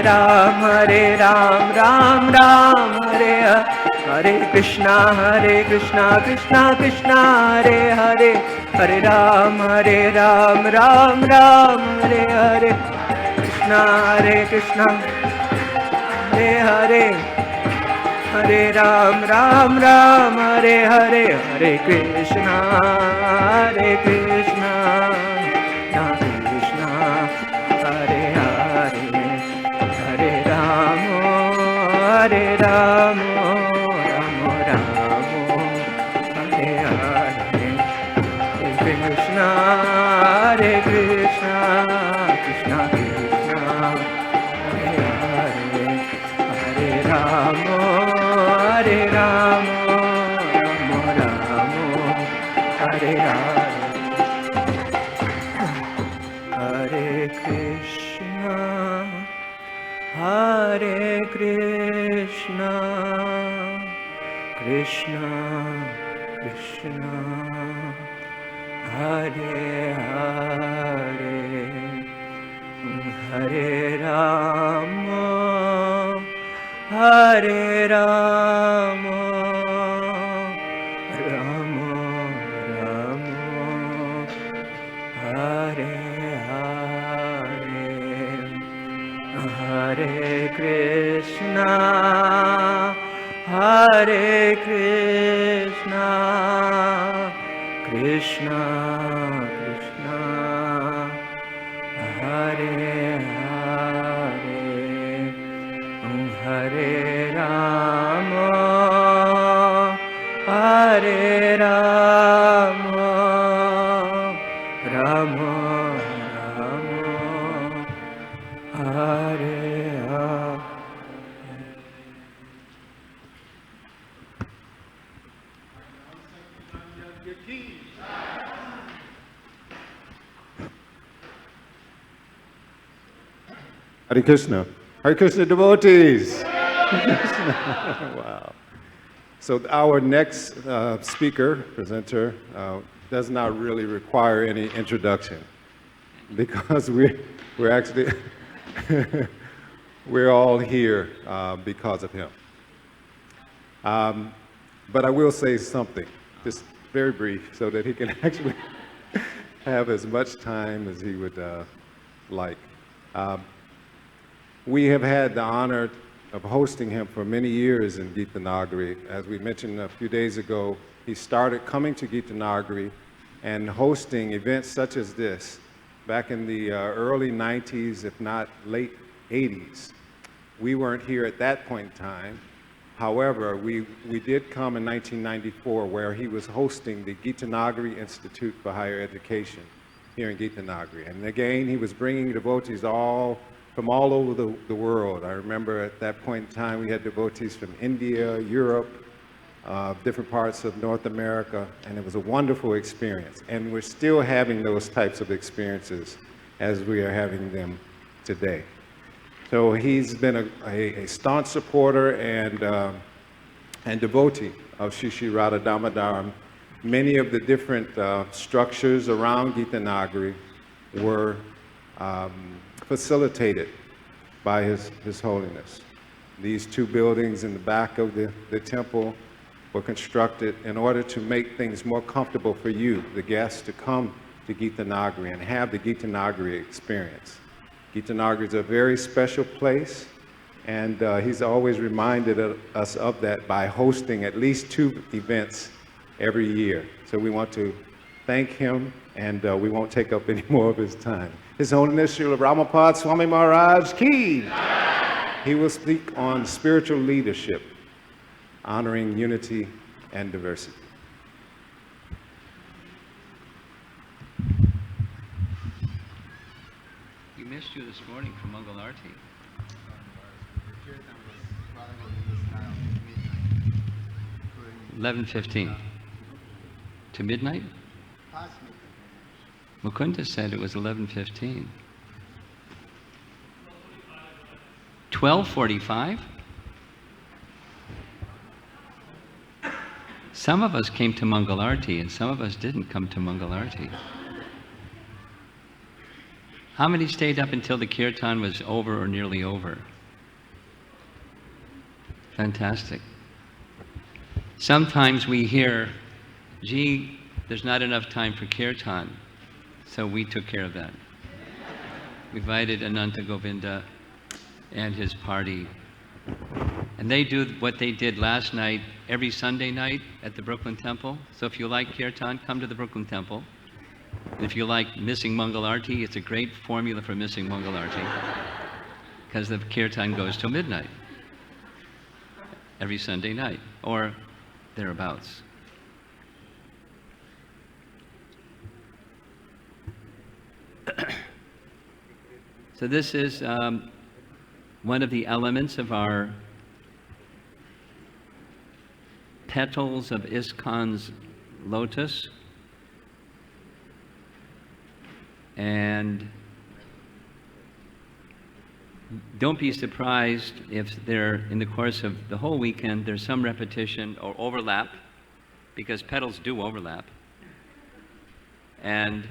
Ram, Ram Ram, Hare Hare, Hare Krishna, Krishna Krishna, Hare Hare, Hare Ram, Ram Ram, Hare Hare, Krishna, Hare Hare, Hare Ram, Ram Hare Hare, Hare Krishna, Krishna Krishna, Hare Hare, Hare Ram, Ram Hare Hare, Hare Krishna, Krishna Krishna, Hare Hare, Hare Ram, Ram Hare Hare, Hare Krishna, Krishna Krishna, Hare Hare, Hare Rama, Rama Hare Hare, Hare Krishna, Krishna Krishna, Hare Hare, Hare Rama, Rama Hare Hare. Hare Krishna. Hare Krishna devotees. Wow. So our next speaker, presenter, does not really require any introduction because we're actually, we're all here because of him. But I will say something, just very brief, so that he can actually have as much time as he would like. We have had the honor of hosting him for many years in Gita Nagari. As we mentioned a few days ago, he started coming to Gita Nagari and hosting events such as this back in the early 90s, if not late 80s. We weren't here at that point in time. However, we did come in 1994 where he was hosting the Gita Nagari Institute for Higher Education here in Gita Nagari. And again, he was bringing devotees from all over the world. I remember at that point in time, we had devotees from India, Europe, different parts of North America, and it was a wonderful experience. And we're still having those types of experiences as we are having them today. So he's been a staunch supporter and devotee of Shri Shri Radha Damodar. Many of the different structures around Gita Nagari were facilitated by His Holiness. These two buildings in the back of the temple were constructed in order to make things more comfortable for you, the guests, to come to Gita Nagari and have the Gita Nagari experience. Gita Nagari is a very special place, and he's always reminded us of that by hosting at least 2 events every year. So we want to thank him, and we won't take up any more of his time. His Holiness Srila Ramapad Swami Maharaj Ki. He will speak on spiritual leadership, honoring unity and diversity. We missed you this morning for Mangal Arti. 11:15 to midnight? Mukunda said it was 11:15. 12:45? Some of us came to Mangal Arti and some of us didn't come to Mangal Arti. How many stayed up until the kirtan was over or nearly over? Fantastic. Sometimes we hear, gee, there's not enough time for kirtan, so we took care of that. We invited Ananta Govinda and his party, and they do what they did last night every Sunday night at the Brooklyn Temple. So if you like kirtan, come to the Brooklyn Temple. And if you like missing Mangal Arti, it's a great formula for missing Mangal Arti, because the kirtan goes till midnight every Sunday night, or thereabouts. So this is one of the elements of our petals of ISKCON's lotus. And don't be surprised if there, in the course of the whole weekend, there's some repetition or overlap, because petals do overlap. And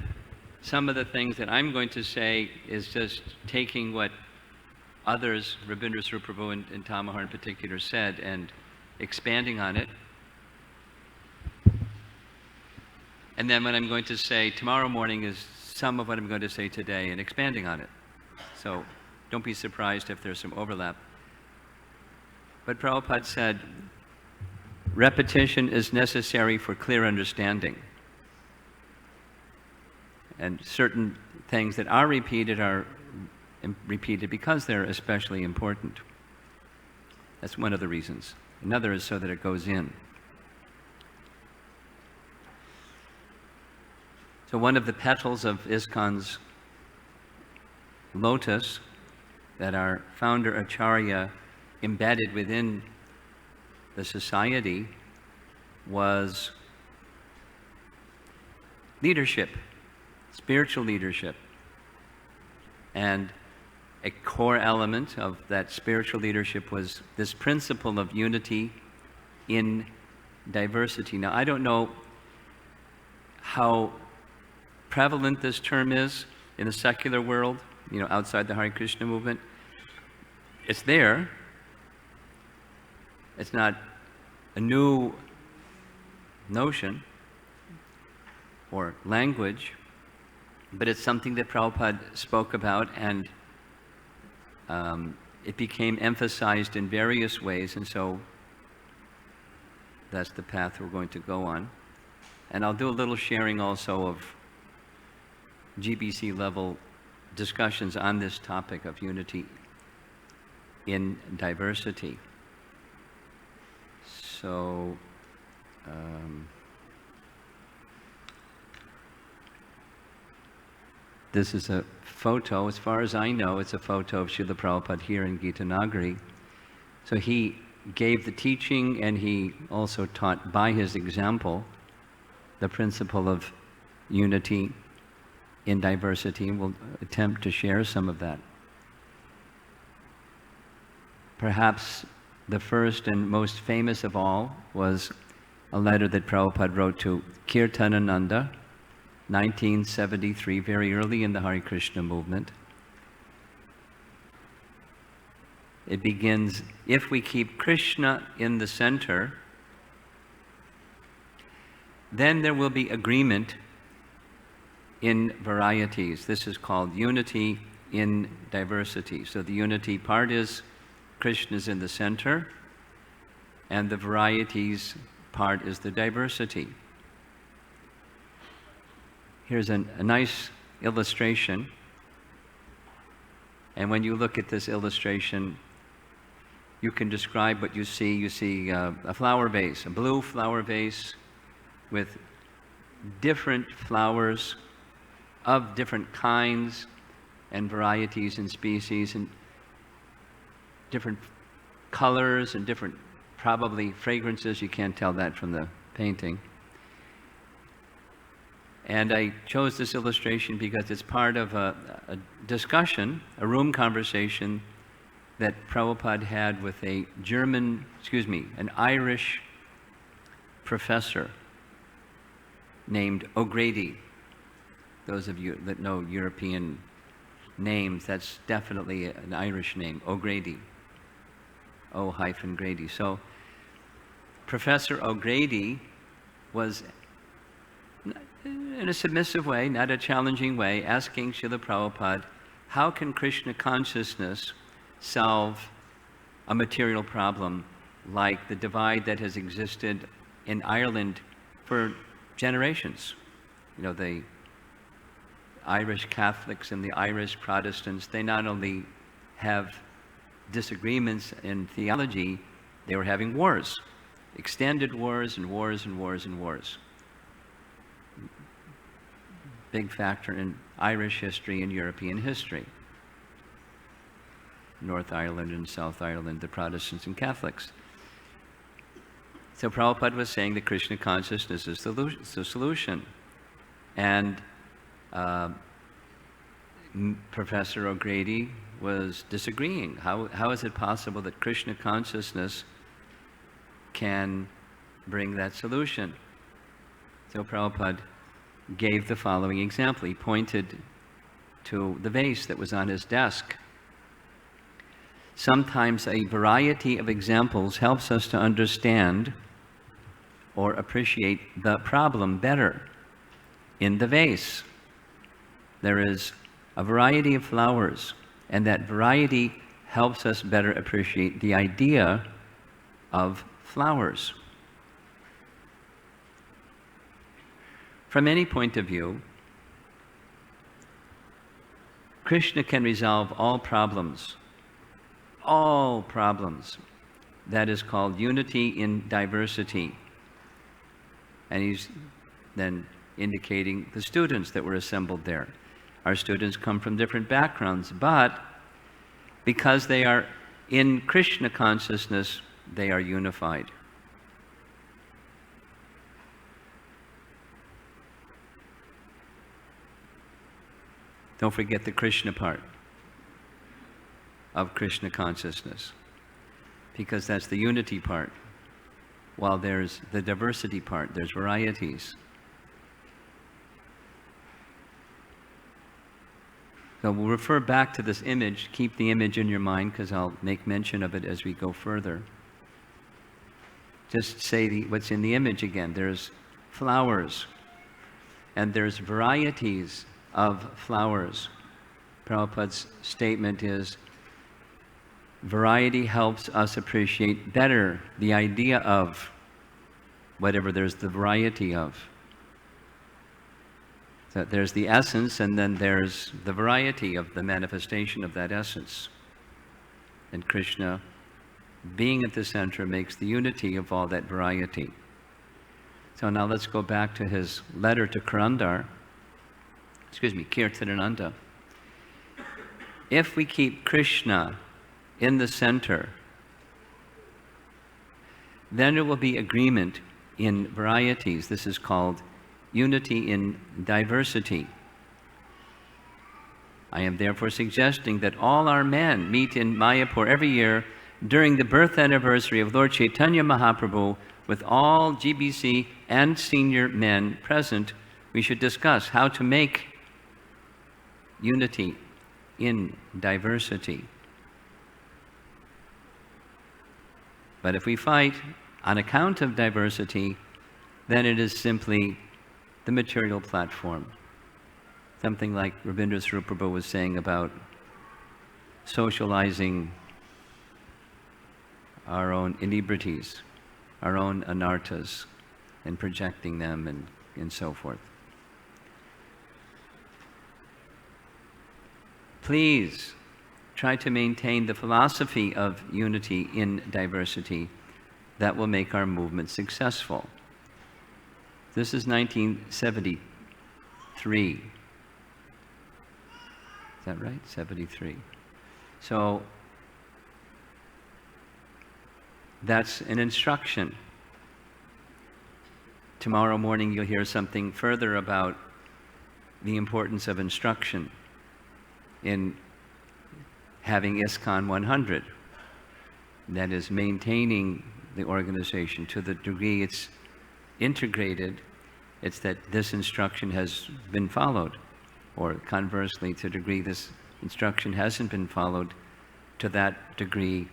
some of the things that I'm going to say is just taking what others, Rabindra Swarup Prabhu and Tamahar in particular, said and expanding on it. And then what I'm going to say tomorrow morning is some of what I'm going to say today and expanding on it. So don't be surprised if there's some overlap. But Prabhupada said, repetition is necessary for clear understanding. And certain things that are repeated because they're especially important. That's one of the reasons. Another is so that it goes in. So one of the petals of ISKCON's lotus that our founder Acharya embedded within the society was leadership, spiritual leadership. And a core element of that spiritual leadership was this principle of unity in diversity. Now, I don't know how prevalent this term is in the secular world, outside the Hare Krishna movement. It's there. It's not a new notion or language, but it's something that Prabhupada spoke about, and it became emphasized in various ways, and so that's the path we're going to go on. And I'll do a little sharing also of GBC level discussions on this topic of unity in diversity. So, this is a photo, as far as I know, it's a photo of Srila Prabhupada here in Gita Nagari. So he gave the teaching, and he also taught by his example the principle of unity in diversity, and we'll attempt to share some of that. Perhaps the first and most famous of all was a letter that Prabhupada wrote to Kirtanananda, 1973, very early in the Hare Krishna movement. It begins, if we keep Krishna in the center, then there will be agreement in varieties. This is called unity in diversity. So the unity part is Krishna's in the center, and the varieties part is the diversity. Here's a nice illustration. And when you look at this illustration, you can describe what you see. You see a flower vase, a blue flower vase with different flowers of different kinds and varieties and species and different colors and different, probably, fragrances. You can't tell that from the painting. And I chose this illustration because it's part of a discussion, a room conversation that Prabhupada had with an Irish professor named O'Grady. Those of you that know European names, that's definitely an Irish name, O'Grady. O-Grady. So Professor O'Grady was, in a submissive way, not a challenging way, asking Srila Prabhupada, how can Krishna consciousness solve a material problem like the divide that has existed in Ireland for generations? You know, the Irish Catholics and the Irish Protestants, they not only have disagreements in theology, they were having wars, extended wars and wars and wars and wars. Big factor in Irish history and European history. North Ireland and South Ireland, the Protestants and Catholics. So Prabhupada was saying that Krishna consciousness is the solution. And Professor O'Grady was disagreeing. How is it possible that Krishna consciousness can bring that solution? So Prabhupada gave the following example. He pointed to the vase that was on his desk. Sometimes a variety of examples helps us to understand or appreciate the problem better. In the vase, there is a variety of flowers, and that variety helps us better appreciate the idea of flowers. From any point of view, Krishna can resolve all problems. All problems. That is called unity in diversity. And he's then indicating the students that were assembled there. Our students come from different backgrounds, but because they are in Krishna consciousness, they are unified. Don't forget the Krishna part of Krishna consciousness, because that's the unity part, while there's the diversity part, there's varieties. So we'll refer back to this image. Keep the image in your mind, because I'll make mention of it as we go further. Just say what's in the image again. There's flowers, and there's varieties of flowers. Prabhupada's statement is, variety helps us appreciate better the idea of whatever there's the variety of. So there's the essence, and then there's the variety of the manifestation of that essence. And Krishna, being at the center, makes the unity of all that variety. So now let's go back to his letter to Kirtanananda. If we keep Krishna in the center, then there will be agreement in varieties. This is called unity in diversity. I am therefore suggesting that all our men meet in Mayapur every year during the birth anniversary of Lord Chaitanya Mahaprabhu, with all GBC and senior men present. We should discuss how to make unity in diversity. But if we fight on account of diversity, then it is simply the material platform. Something like Rabindra Swarup Prabhu was saying about socializing our own inebrities, our own anarthas, and projecting them and so forth. Please try to maintain the philosophy of unity in diversity. That will make our movement successful. This is 1973. Is that right? 73. So that's an instruction. Tomorrow morning you'll hear something further about the importance of instruction in having ISKCON 100. That is, maintaining the organization to the degree it's integrated. It's that this instruction has been followed, or conversely, to the degree this instruction hasn't been followed to that degree,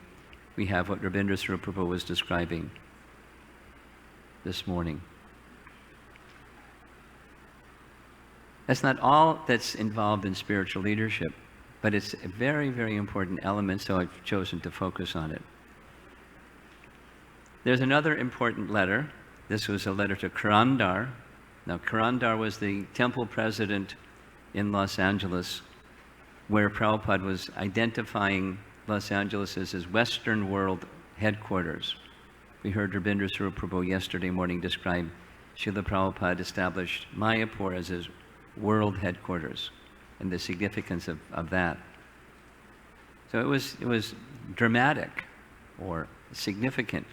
we have what Rabindra Swarup Prabhu was describing this morning. That's not all that's involved in spiritual leadership, but it's a very, very important element, so I've chosen to focus on it. There's another important letter. This was a letter to Kurandar. Now, Kurandar was the temple president in Los Angeles, where Prabhupada was identifying Los Angeles as his Western world headquarters. We heard Rabindra Swarup Prabhu yesterday morning describe Srila Prabhupada established Mayapur as his world headquarters and the significance of that. So it was dramatic or significant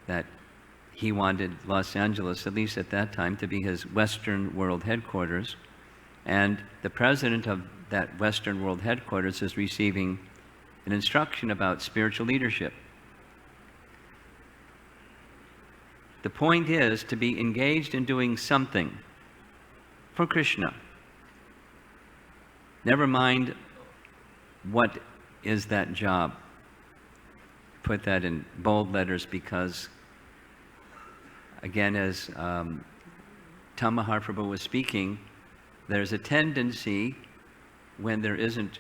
that he wanted Los Angeles, at least at that time, to be his Western world headquarters. And the president of that Western world headquarters is receiving an instruction about spiritual leadership. The point is to be engaged in doing something for Krishna. Never mind what is that job. Put that in bold letters because, again, as Tam Mahaprabhu was speaking, there's a tendency when there isn't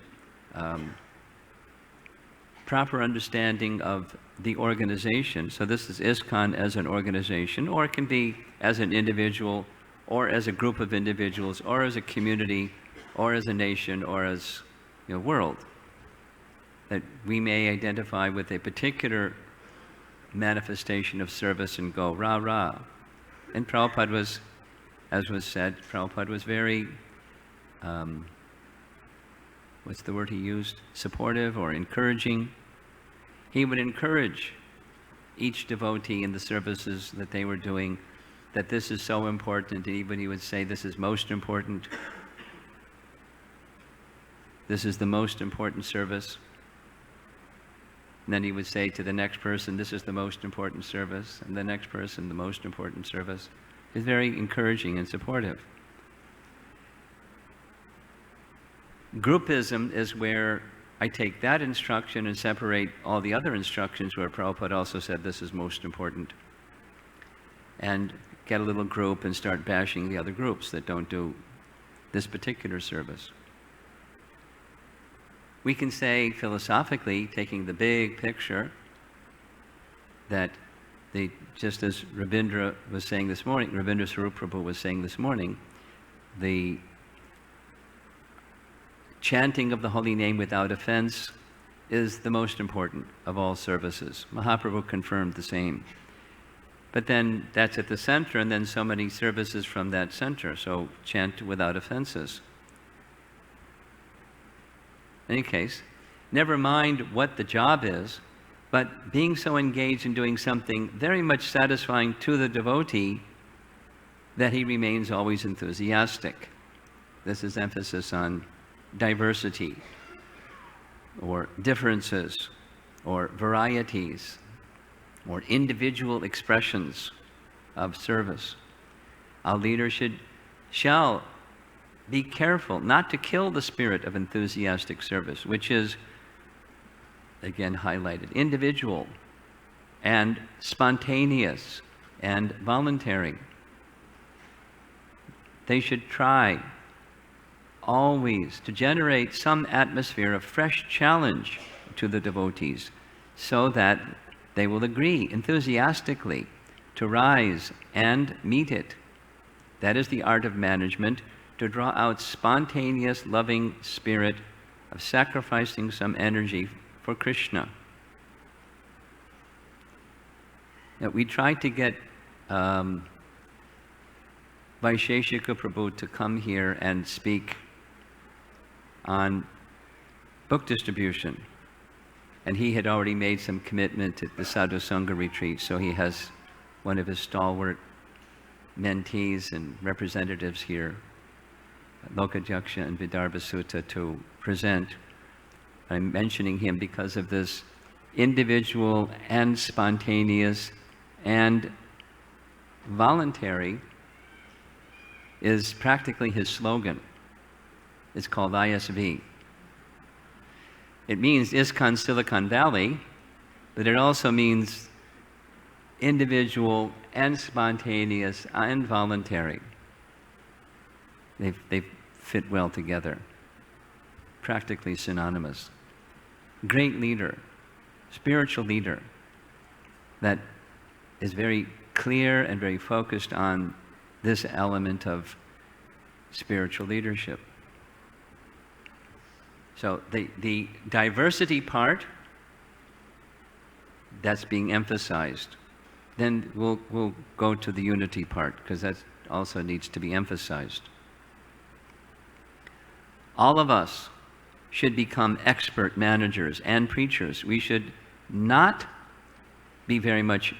proper understanding of the organization. So this is ISKCON as an organization, or it can be as an individual, or as a group of individuals, or as a community, or as a nation, or as world. That we may identify with a particular manifestation of service and go rah rah. And Prabhupada was, as was said, Prabhupada was very, what's the word he used? Supportive or encouraging. He would encourage each devotee in the services that they were doing, that this is so important. Even he would say, this is most important. This is the most important service. And then he would say to the next person, this is the most important service, and the next person, the most important service. He's very encouraging and supportive. Groupism is where I take that instruction and separate all the other instructions where Prabhupada also said this is most important, and get a little group and start bashing the other groups that don't do this particular service. We can say philosophically, taking the big picture, that just as Rabindra was saying this morning, Rabindra Swarup Prabhu was saying this morning, the chanting of the holy name without offense is the most important of all services. Mahaprabhu confirmed the same. But then that's at the center, and then so many services from that center, so chant without offenses. In any case, never mind what the job is, but being so engaged in doing something very much satisfying to the devotee that he remains always enthusiastic. This is emphasis on diversity, or differences, or varieties, or individual expressions of service. Our leader shall be careful not to kill the spirit of enthusiastic service, which is, again highlighted, individual and spontaneous and voluntary. They should try always to generate some atmosphere of fresh challenge to the devotees so that they will agree enthusiastically to rise and meet it. That is the art of management, to draw out spontaneous, loving spirit of sacrificing some energy for Krishna. Now, we tried to get Vaisheshika Prabhu to come here and speak on book distribution. And he had already made some commitment at the Sadhu Sangha retreat, so he has one of his stalwart mentees and representatives here, Lokajaksha and Vidarbha Sutta, to present. I'm mentioning him because of this individual and spontaneous and voluntary is practically his slogan. It's called ISV. It means ISKCON Silicon Valley, but it also means individual and spontaneous and voluntary. They fit well together, practically synonymous. Great leader, spiritual leader that is very clear and very focused on this element of spiritual leadership. So the diversity part, that's being emphasized. Then we'll go to the unity part, because that also needs to be emphasized. All of us should become expert managers and preachers. We should not be very much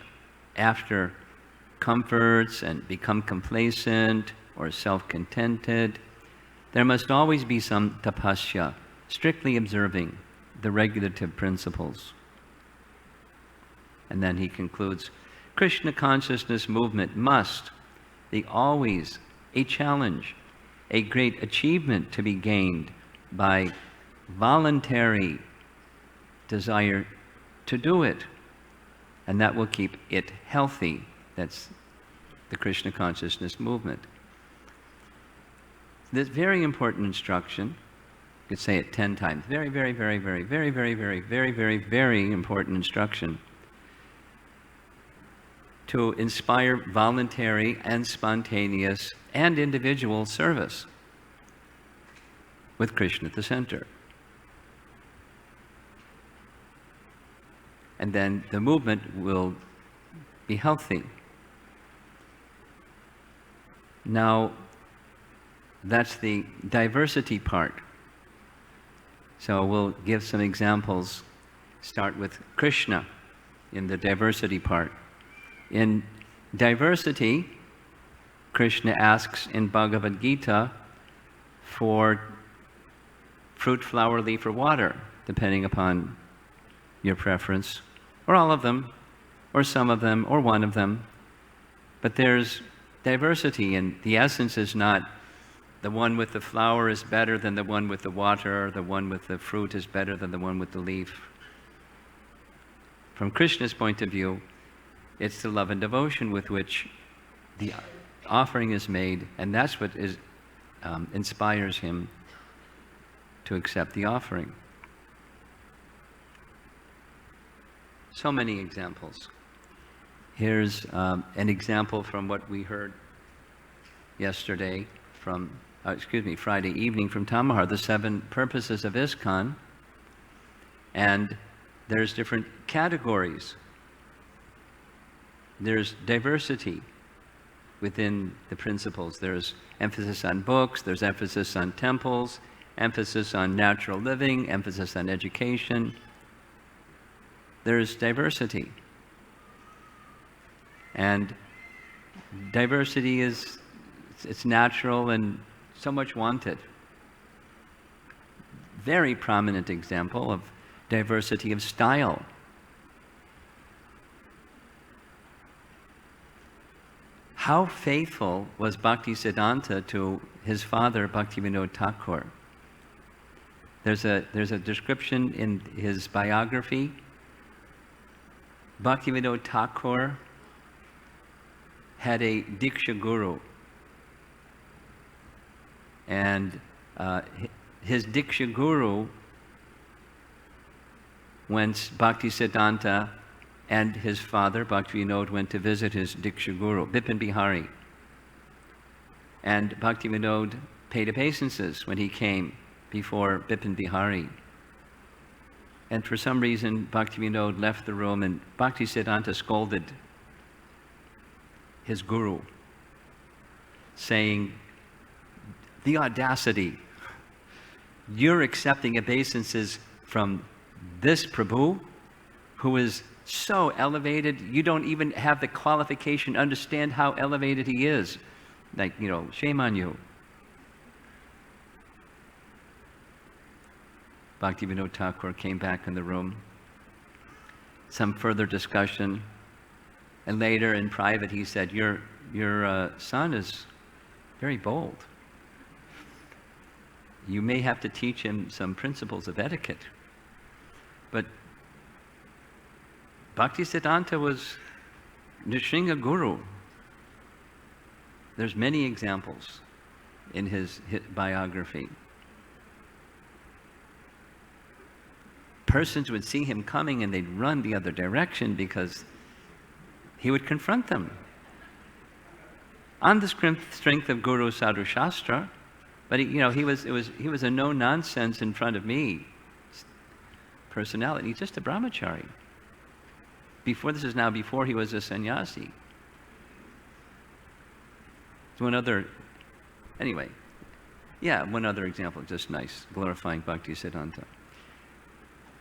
after comforts and become complacent or self-contented. There must always be some tapasya, strictly observing the regulative principles. And then he concludes, Krishna consciousness movement must be always a challenge, a great achievement to be gained by voluntary desire to do it. And that will keep it healthy. That's the Krishna consciousness movement. This very important instruction, you could say it 10 times, very, very, very, very, very, very, very, very, very, very important instruction to inspire voluntary and spontaneous and individual service with Krishna at the center. And then the movement will be healthy. Now, that's the diversity part. So we'll give some examples. Start with Krishna in the diversity part. In diversity, Krishna asks in Bhagavad Gita for fruit, flower, leaf, or water, depending upon your preference, or all of them, or some of them, or one of them. But there's diversity, and the essence is not the one with the flower is better than the one with the water, or the one with the fruit is better than the one with the leaf. From Krishna's point of view, it's the love and devotion with which the offering is made, and that's what inspires him to accept the offering. So many examples. Here's an example from what we heard yesterday from, Friday evening from Tamahar, the 7 purposes of ISKCON. And there's different categories. There's diversity within the principles. There's emphasis on books, there's emphasis on temples, emphasis on natural living, emphasis on education. There's diversity. And diversity it's natural and so much wanted. Very prominent example of diversity of style. How faithful was Bhaktisiddhanta to his father, Bhaktivinoda Thakur? There's a description in his biography. Bhaktivinoda Thakur had a Diksha Guru. And his Diksha Guru, whence Bhaktisiddhanta and his father, Bhaktivinoda, went to visit his Diksha Guru, Bipin Bihari. And Bhaktivinoda paid obeisances when he came before Bipin Bihari. And for some reason, Bhaktivinoda left the room, and Bhaktisiddhanta scolded his guru, saying, "The audacity! You're accepting obeisances from this Prabhu, who is so elevated, you don't even have the qualification to understand how elevated he is. Like, shame on you." Bhaktivinoda Thakur came back in the room. Some further discussion. And later in private he said, your son is very bold. you may have to teach him some principles of etiquette. But Bhaktisiddhanta was Nrsinga Guru. There's many examples in his biography. Persons would see him coming and they'd run the other direction because he would confront them. On the strength of Guru Sadhu Shastra, but he was a no-nonsense in front of me personality. He's just a brahmachari. Before he was a sannyasi. One other example, just nice, glorifying Bhaktisiddhanta.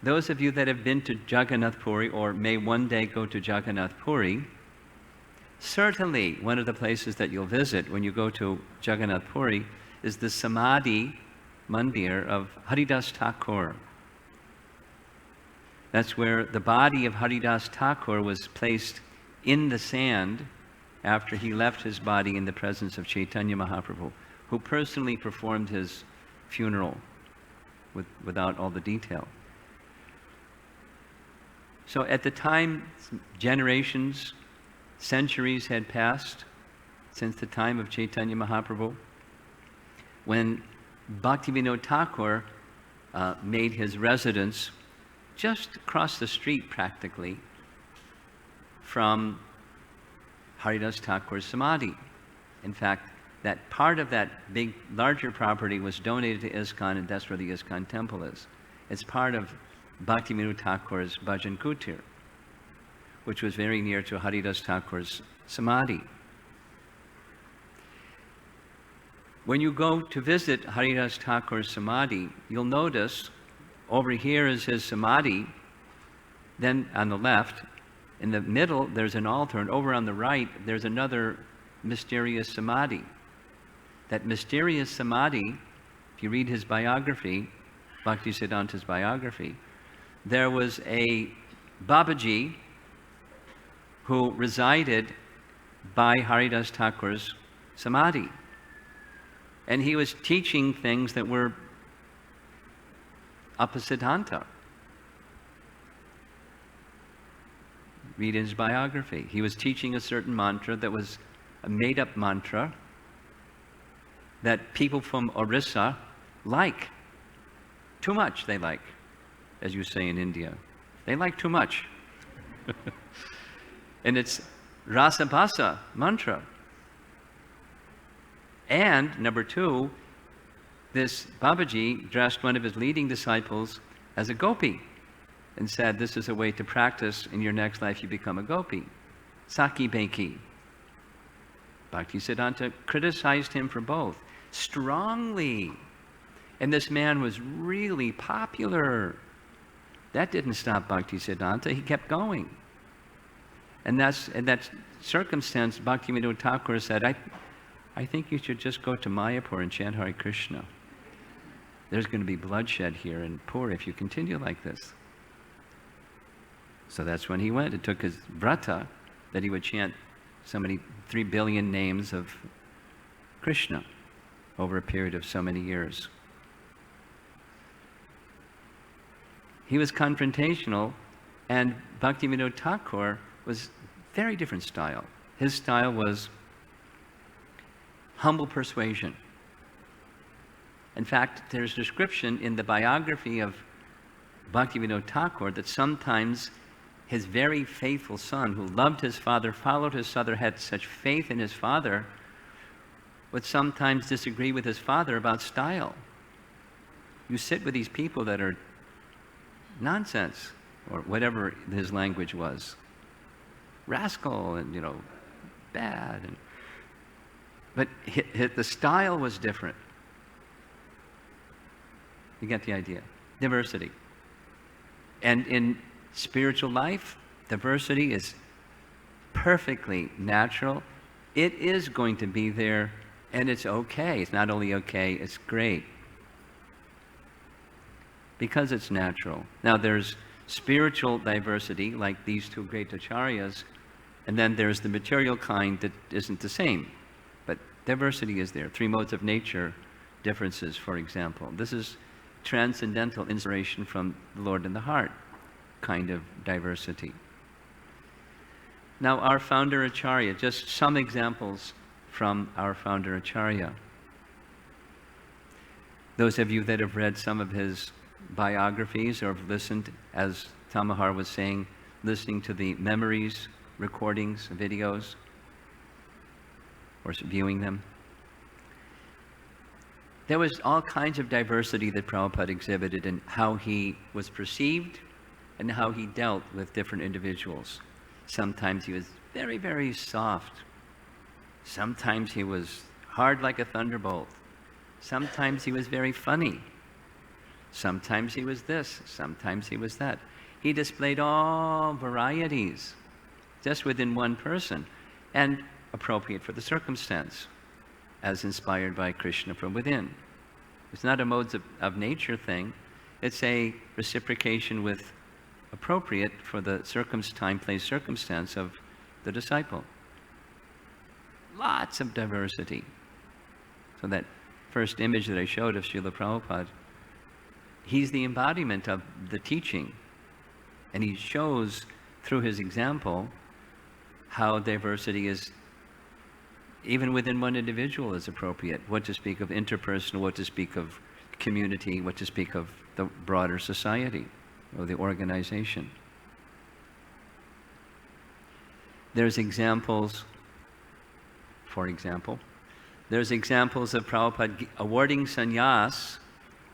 Those of you that have been to Jagannath Puri or may one day go to Jagannath Puri, certainly one of the places that you'll visit when you go to Jagannath Puri is the Samadhi Mandir of Haridas Thakur. That's where the body of Haridas Thakur was placed in the sand after he left his body in the presence of Chaitanya Mahaprabhu, who personally performed his funeral without all the detail. So at the time, generations, centuries had passed since the time of Chaitanya Mahaprabhu, when Bhaktivinoda Thakur made his residence just across the street practically from Haridas Thakur's Samadhi. In fact, that part of that big, larger property was donated to ISKCON, and that's where the ISKCON temple is. It's part of Bhaktivinoda Thakur's Bhajan Kutir, which was very near to Haridas Thakur's Samadhi. When you go to visit Haridas Thakur's Samadhi, you'll notice over here is his Samadhi, then on the left, in the middle there's an altar, and over on the right there's another mysterious Samadhi. That mysterious Samadhi, if you read his biography, Bhaktisiddhanta's biography, there was a Babaji who resided by Haridas Thakur's Samadhi. And he was teaching things that were Apasiddhanta. Read his biography. He was teaching a certain mantra that was a made-up mantra that people from Orissa like. Too much they like, as you say in India. They like too much. And it's Rasabhasa mantra. And number two, this Babaji dressed one of his leading disciples as a gopi and said, this is a way to practice in your next life you become a gopi. Saki Beki. Bhaktisiddhanta criticized him for both strongly. And this man was really popular. That didn't stop Bhaktisiddhanta. He kept going. And in that circumstance, Bhaktivinoda Thakur said, I think you should just go to Mayapur and chant Hare Krishna. There's going to be bloodshed here in Puri if you continue like this. So that's when he went. It took his vrata that he would chant so many 3 billion names of Krishna over a period of so many years. He was confrontational, and Bhaktivinoda Thakur was very different style. His style was humble persuasion. In fact, there's description in the biography of Bhaktivinoda Thakur that sometimes his very faithful son, who loved his father, followed his father, had such faith in his father, would sometimes disagree with his father about style. You sit with these people that are nonsense, or whatever his language was. Rascal and, bad. But the style was different. You get the idea. Diversity. And in spiritual life, diversity is perfectly natural. It is going to be there, and it's okay. It's not only okay, it's great. Because it's natural. Now there's spiritual diversity, like these two great acharyas, and then there's the material kind that isn't the same. But diversity is there. 3 modes of nature differences, for example. This is transcendental inspiration from the Lord in the heart kind of diversity. Now, our founder Acharya, just some examples from our founder Acharya. Those of you that have read some of his biographies or have listened, as Tamahar was saying, listening to the memories, recordings, videos, or viewing them. There was all kinds of diversity that Prabhupada exhibited in how he was perceived and how he dealt with different individuals. Sometimes he was very, very soft. Sometimes he was hard like a thunderbolt. Sometimes he was very funny. Sometimes he was this, sometimes he was that. He displayed all varieties just within one person and appropriate for the circumstance, as inspired by Krishna from within. It's not a modes of nature thing. It's a reciprocation with appropriate for the time, place, circumstance of the disciple. Lots of diversity. So that first image that I showed of Srila Prabhupada, he's the embodiment of the teaching. And he shows through his example how diversity is, even within one individual, is appropriate. What to speak of interpersonal, what to speak of community, what to speak of the broader society or the organization. There's examples, for example, there's examples of Prabhupada awarding sannyas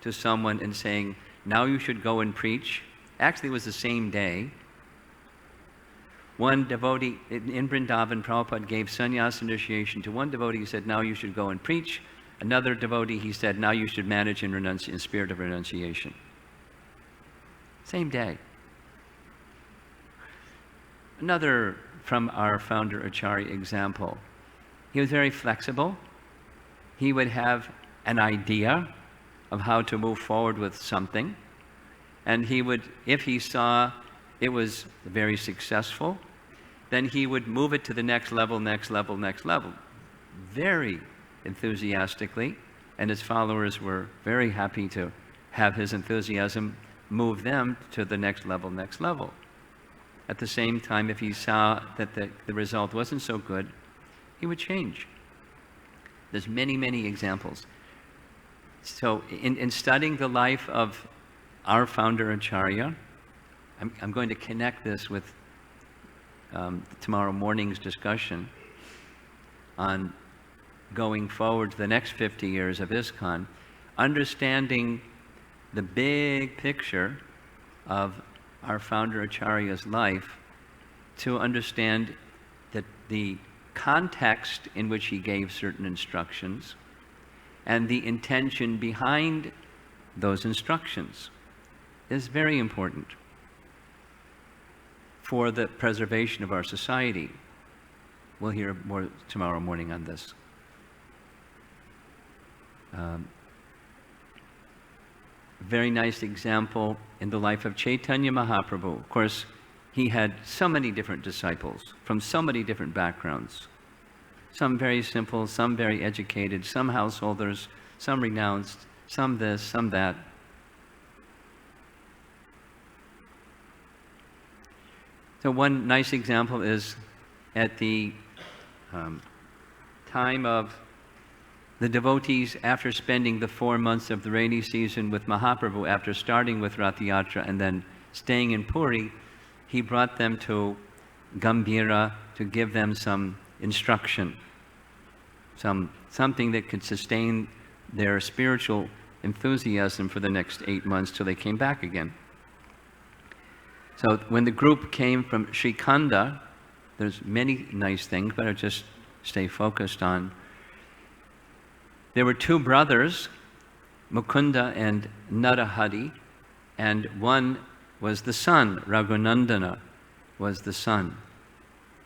to someone and saying, now you should go and preach. Actually, it was the same day. One devotee in Vrindavan, Prabhupada gave sannyas initiation to one devotee. He said, now you should go and preach. Another devotee, he said, now you should manage in spirit of renunciation. Same day. Another from our founder Acharya example. He was very flexible. He would have an idea of how to move forward with something. And he would, if he saw it was very successful, then he would move it to the next level, next level, next level. Very enthusiastically. And his followers were very happy to have his enthusiasm move them to the next level, next level. At the same time, if he saw that the result wasn't so good, he would change. There's many, many examples. So in studying the life of our founder Acharya, I'm going to connect this with tomorrow morning's discussion on going forward to the next 50 years of ISKCON, understanding the big picture of our founder Acharya's life, to understand that the context in which he gave certain instructions and the intention behind those instructions is very important for the preservation of our society. We'll hear more tomorrow morning on this. Very nice example in the life of Chaitanya Mahaprabhu. Of course, he had so many different disciples from so many different backgrounds. Some very simple, some very educated, some householders, some renounced, some this, some that. So one nice example is at the time of the devotees, after spending the 4 months of the rainy season with Mahaprabhu, after starting with Rath Yatra and then staying in Puri, he brought them to Gambhira to give them some instruction, something that could sustain their spiritual enthusiasm for the next 8 months till they came back again. So when the group came from Srikanda, there's many nice things, but I'll just stay focused on. There were two brothers, Mukunda and Narahari, and one was the son, Raghunandana was the son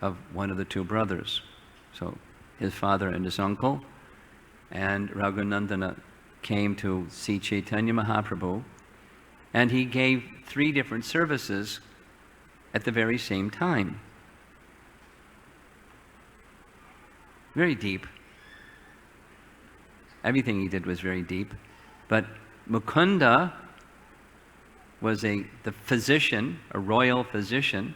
of one of the two brothers. So his father and his uncle, and Raghunandana came to see Chaitanya Mahaprabhu, and he gave 3 different services at the very same time. Very deep. Everything he did was very deep. But Mukunda was the physician, a royal physician.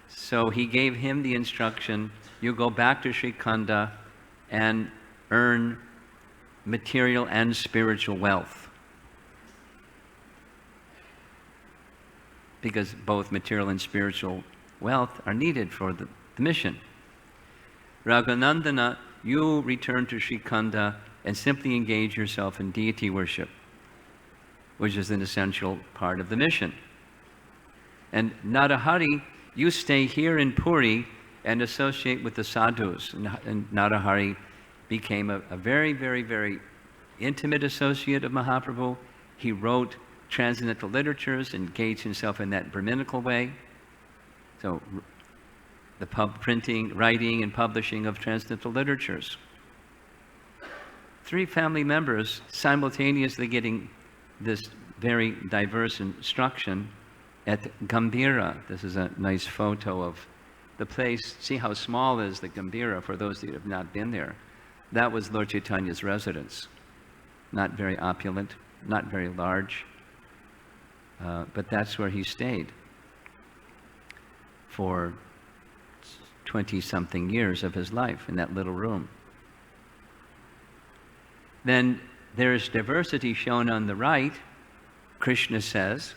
So he gave him the instruction, you go back to Sri Khanda and earn material and spiritual wealth. Because both material and spiritual wealth are needed for the mission. Raghuvanandana, you return to Sri Khanda and simply engage yourself in deity worship, which is an essential part of the mission. And Narahari, you stay here in Puri and associate with the sadhus. And Narahari became a very, very, very intimate associate of Mahaprabhu. He wrote transcendental literatures, engaged himself in that Brahminical way. So the printing, writing, and publishing of transcendental literatures. 3 family members simultaneously getting this very diverse instruction at Gambhira. This is a nice photo of the place. See how small is the Gambhira for those that have not been there. That was Lord Chaitanya's residence. Not very opulent, not very large, but that's where he stayed for 20-something years of his life in that little room. Then there's diversity shown on the right. Krishna says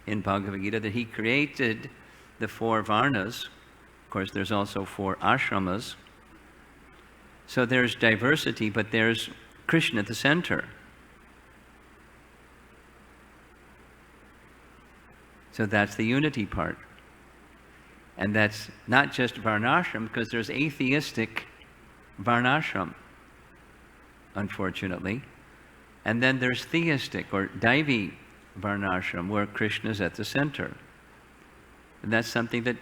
in Bhagavad Gita that he created the 4 varnas. Of course, there's also 4 ashramas. So there's diversity, but there's Krishna at the center. So that's the unity part. And that's not just varnashram, because there's atheistic varnashram, unfortunately. And then there's theistic or Daivi varnashram, where Krishna's at the center. And that's something that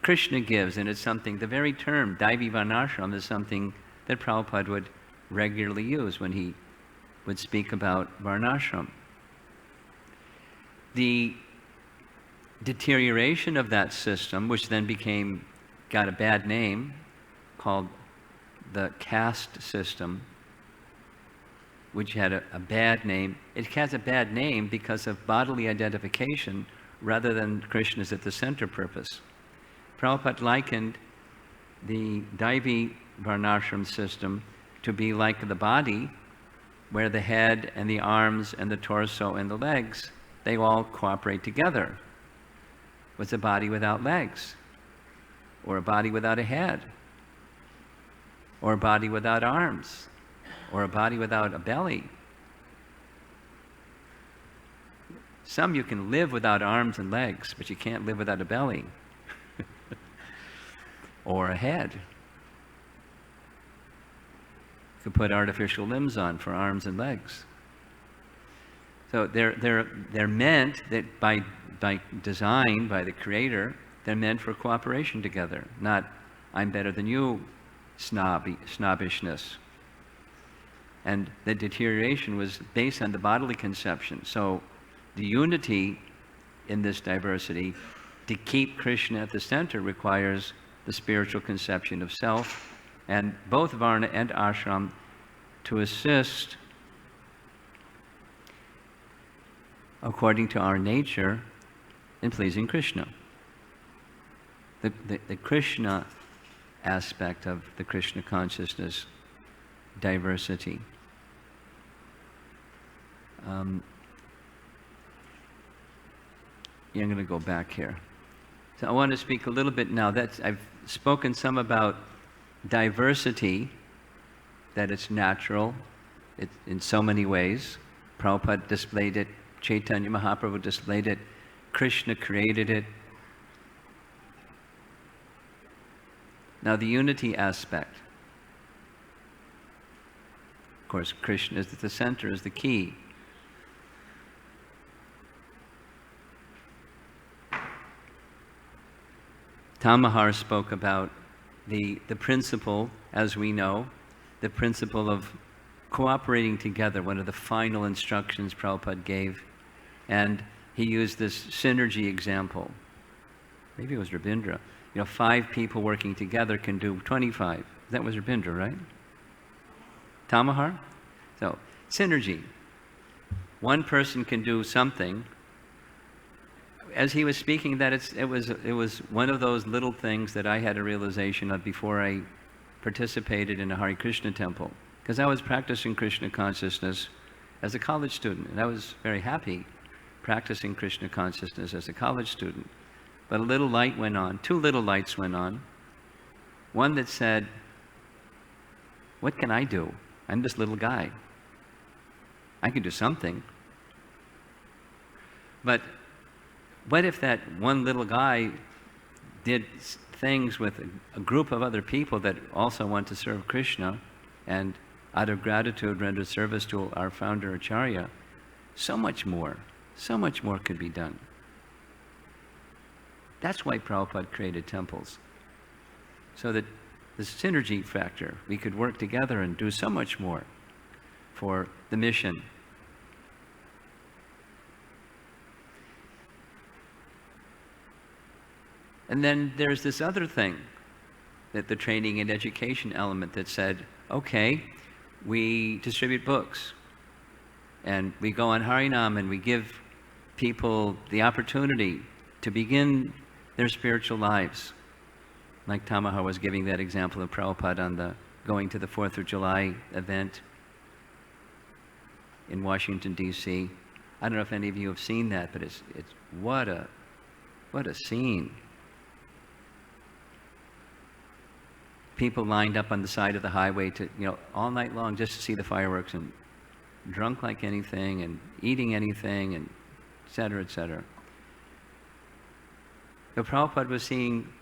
Krishna gives, and it's something, the very term Daivi varnashram is something that Prabhupada would regularly use when he would speak about varnashram. The deterioration of that system, which then got a bad name called the caste system, which had a bad name. It has a bad name because of bodily identification rather than Krishna's at the center purpose. Prabhupada likened the Daivi varnashram system to be like the body, where the head and the arms and the torso and the legs, they all cooperate together. What's a body without legs? Or a body without a head? Or a body without arms? Or a body without a belly? Some you can live without arms and legs, but you can't live without a belly. Or a head. You could put artificial limbs on for arms and legs. So they're meant that by design, by the Creator, they're meant for cooperation together, not I'm better than you snobbishness. And the deterioration was based on the bodily conception. So the unity in this diversity, to keep Krishna at the center, requires the spiritual conception of self, and both Varna and Ashram to assist according to our nature in pleasing Krishna. The Krishna aspect of the Krishna consciousness diversity. I'm going to go back here. So I want to speak a little bit now. I've spoken some about diversity, that it's natural in so many ways. Prabhupada displayed it, Chaitanya Mahaprabhu displayed it, Krishna created it. Now the unity aspect. Of course, Krishna is at the center, is the key. Tamahar spoke about the principle, as we know, the principle of cooperating together, one of the final instructions Prabhupada gave. And he used this synergy example. Maybe it was Rabindra. 5 people working together can do 25. That was Rabindra, right? Tamahar? So, synergy. One person can do something. As he was speaking that, it was one of those little things that I had a realization of before I participated in a Hare Krishna temple. Because I was practicing Krishna consciousness as a college student, and I was very happy practicing Krishna consciousness as a college student. But a little light went on, two little lights went on. One that said, what can I do? I'm this little guy. I can do something. But what if that one little guy did things with a group of other people that also want to serve Krishna, and out of gratitude rendered service to our founder Acharya? So much more could be done. That's why Prabhupada created temples. So that the synergy factor, we could work together and do so much more for the mission. And then there's this other thing, that the training and education element that said, okay, we distribute books, and we go on Harinam, and we give people the opportunity to begin their spiritual lives. Like Tamaha was giving that example of Prabhupada on the going to the 4th of July event in Washington, D.C. I don't know if any of you have seen that, but it's what a scene. People lined up on the side of the highway to, all night long just to see the fireworks, and drunk like anything, and eating anything, and et cetera, et cetera. So Prabhupada was seeing,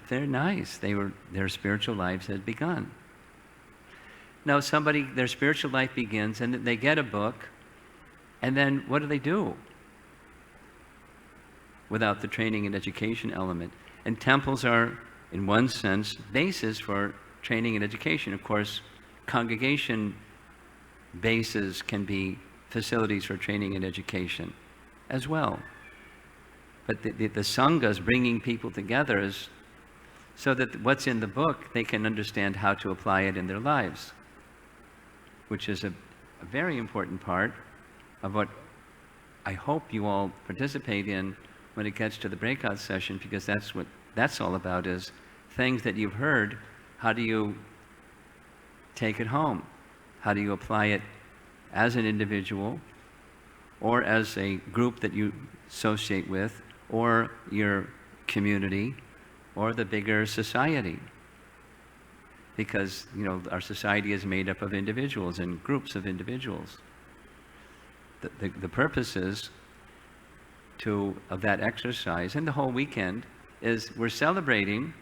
they're nice. Their spiritual lives had begun. Now their spiritual life begins, and they get a book, and then what do? Without the training and education element. And temples are, in one sense, bases for training and education. Of course, congregation bases can be facilities for training and education as well. But the sanghas, bringing people together, is so that what's in the book, they can understand how to apply it in their lives, which is a very important part of what I hope you all participate in when it gets to the breakout session, because that's what that's all about, is things that you've heard, how do you take it home? How do you apply it as an individual, or as a group that you associate with, or your community, or the bigger society? Because, our society is made up of individuals and groups of individuals. The purpose is of that exercise, and the whole weekend, is we're celebrating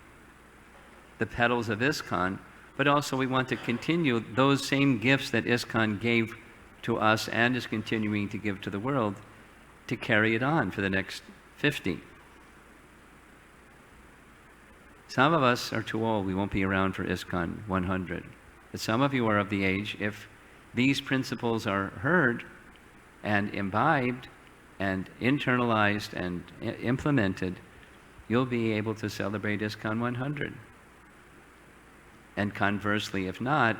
the petals of ISKCON, but also we want to continue those same gifts that ISKCON gave to us and is continuing to give to the world, to carry it on for the next 50. Some of us are too old. We won't be around for ISKCON 100. But some of you are of the age, if these principles are heard and imbibed and internalized and implemented, you'll be able to celebrate ISKCON 100. And conversely, if not,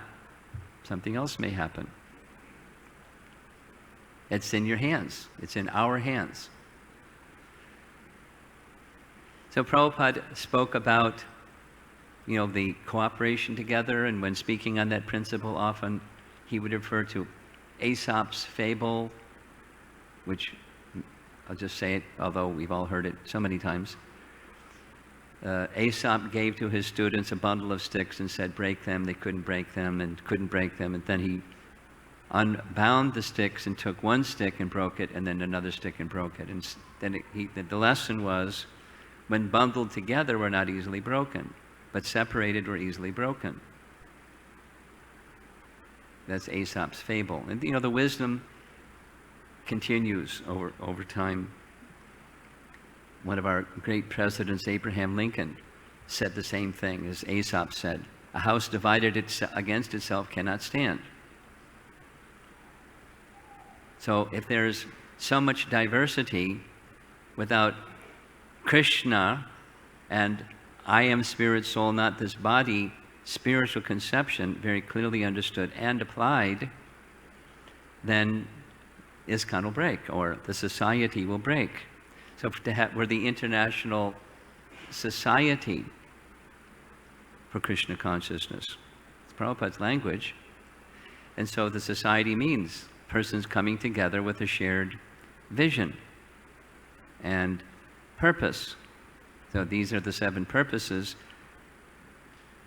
something else may happen. It's in your hands. It's in our hands. So Prabhupada spoke about, the cooperation together, and when speaking on that principle, often he would refer to Aesop's fable, which, I'll just say it, although we've all heard it so many times. Aesop gave to his students a bundle of sticks and said, break them. They couldn't break them, and then he unbound the sticks and took one stick and broke it, and then another stick and broke it. And then the lesson was, when bundled together, we're not easily broken, but separated, we're easily broken. That's Aesop's fable. And the wisdom continues over time. One of our great presidents, Abraham Lincoln, said the same thing as Aesop said. A house divided against itself cannot stand. So if there's so much diversity without Krishna and I am spirit, soul, not this body, spiritual conception very clearly understood and applied, then ISKCON will break, or the society will break. So we're the international society for Krishna consciousness. It's Prabhupada's language. And so the society means persons coming together with a shared vision and purpose. So these are the 7 purposes.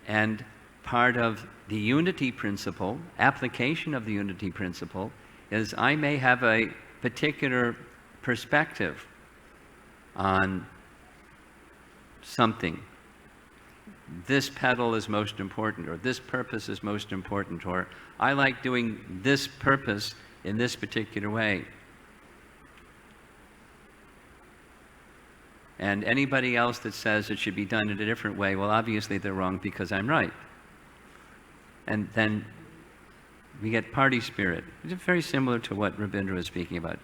And part of the unity principle, application of the unity principle, is I may have a particular perspective on something. This pedal is most important, or this purpose is most important, or I like doing this purpose in this particular way. And anybody else that says it should be done in a different way, well, obviously they're wrong because I'm right. And then we get party spirit. It's very similar to what Rabindra was speaking about.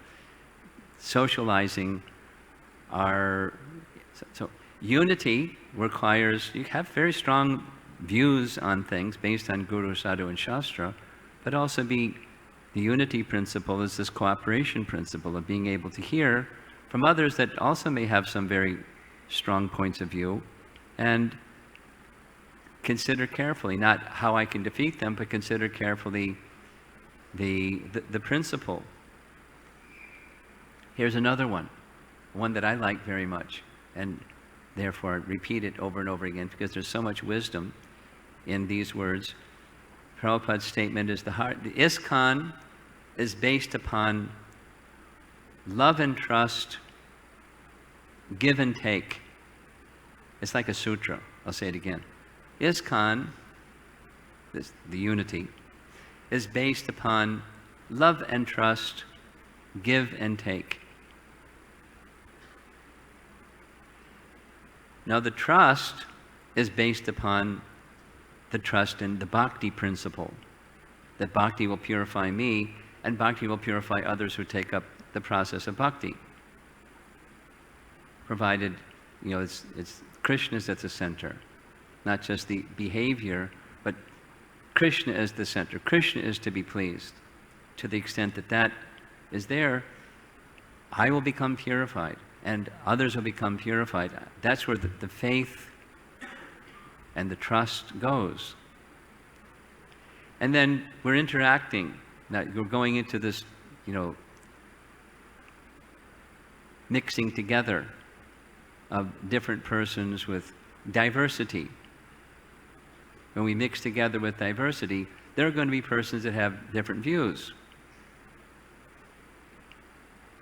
Socializing our... So unity requires, you have very strong views on things based on Guru, Sadhu, and Shastra, but also the unity principle is this cooperation principle of being able to hear from others that also may have some very strong points of view, and consider carefully, not how I can defeat them, but consider carefully the principle. Here's another one that I like very much, and therefore repeat it over and over again because there's so much wisdom in these words. Prabhupada's statement is the ISKCON is based upon love and trust, give and take. It's like a sutra. I'll say it again. ISKCON, the unity, is based upon love and trust, give and take. Now the trust is based upon the trust in the bhakti principle, that bhakti will purify me and bhakti will purify others who take up the process of bhakti. Provided, it's Krishna's at the center, not just the behavior, but Krishna is the center. Krishna is to be pleased. To the extent that that is there, I will become purified and others will become purified. That's where the faith and the trust goes. And then we're interacting. Now we're going into this, mixing together of different persons with diversity. When we mix together with diversity, there are going to be persons that have different views.